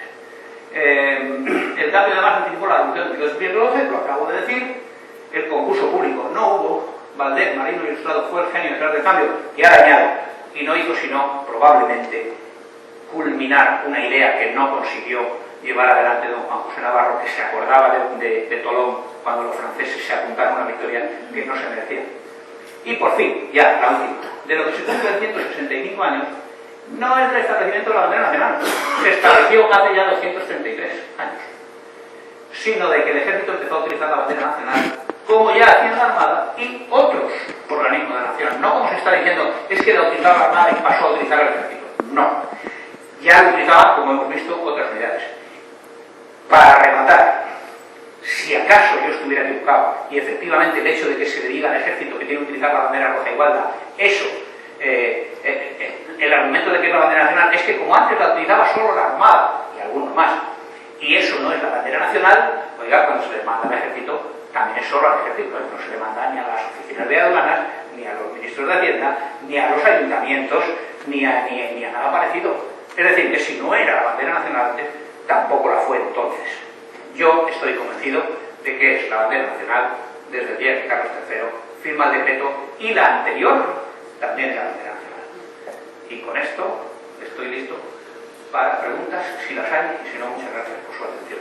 Speaker 2: El cambio además anticipó la revolución de 1812, lo acabo de decir. El concurso público no hubo. Valdés, marino ilustrado, fue el genio detrás del cambio que ha dañado y no hizo sino probablemente culminar una idea que no consiguió llevar adelante don Juan José Navarro, que se acordaba de Tolón cuando los franceses se apuntaron a una victoria que no se merecía. Y por fin, ya la última, de lo que se cumple en 165 años, no es el restablecimiento de la bandera nacional, se estableció hace ya 233 años, sino de que el ejército empezó a utilizar la bandera nacional como ya hacía la Armada y otros organismos de la nación. No como se está diciendo, es que la utilizaba la Armada y pasó a utilizar el ejército. No, ya lo utilizaban, como hemos visto, otras unidades. Para rematar, si acaso yo estuviera equivocado y efectivamente el hecho de que se le diga al ejército que tiene que utilizar la bandera roja igualda, eso, el argumento de que es la bandera nacional es que como antes la utilizaba solo la Armada y algunos más, y eso no es la bandera nacional, oiga, cuando se le manda al ejército también es solo al ejército, no se le manda ni a las oficinas de aduanas, ni a los ministros de Hacienda, ni a los ayuntamientos, ni a nada parecido. Es decir, que si no era la bandera nacional antes, tampoco la fue entonces. Yo estoy convencido de que es la bandera nacional desde el día que Carlos III firma el decreto y la anterior también era la bandera nacional. Y con esto estoy listo para preguntas, si las hay, y si no, muchas gracias por su atención.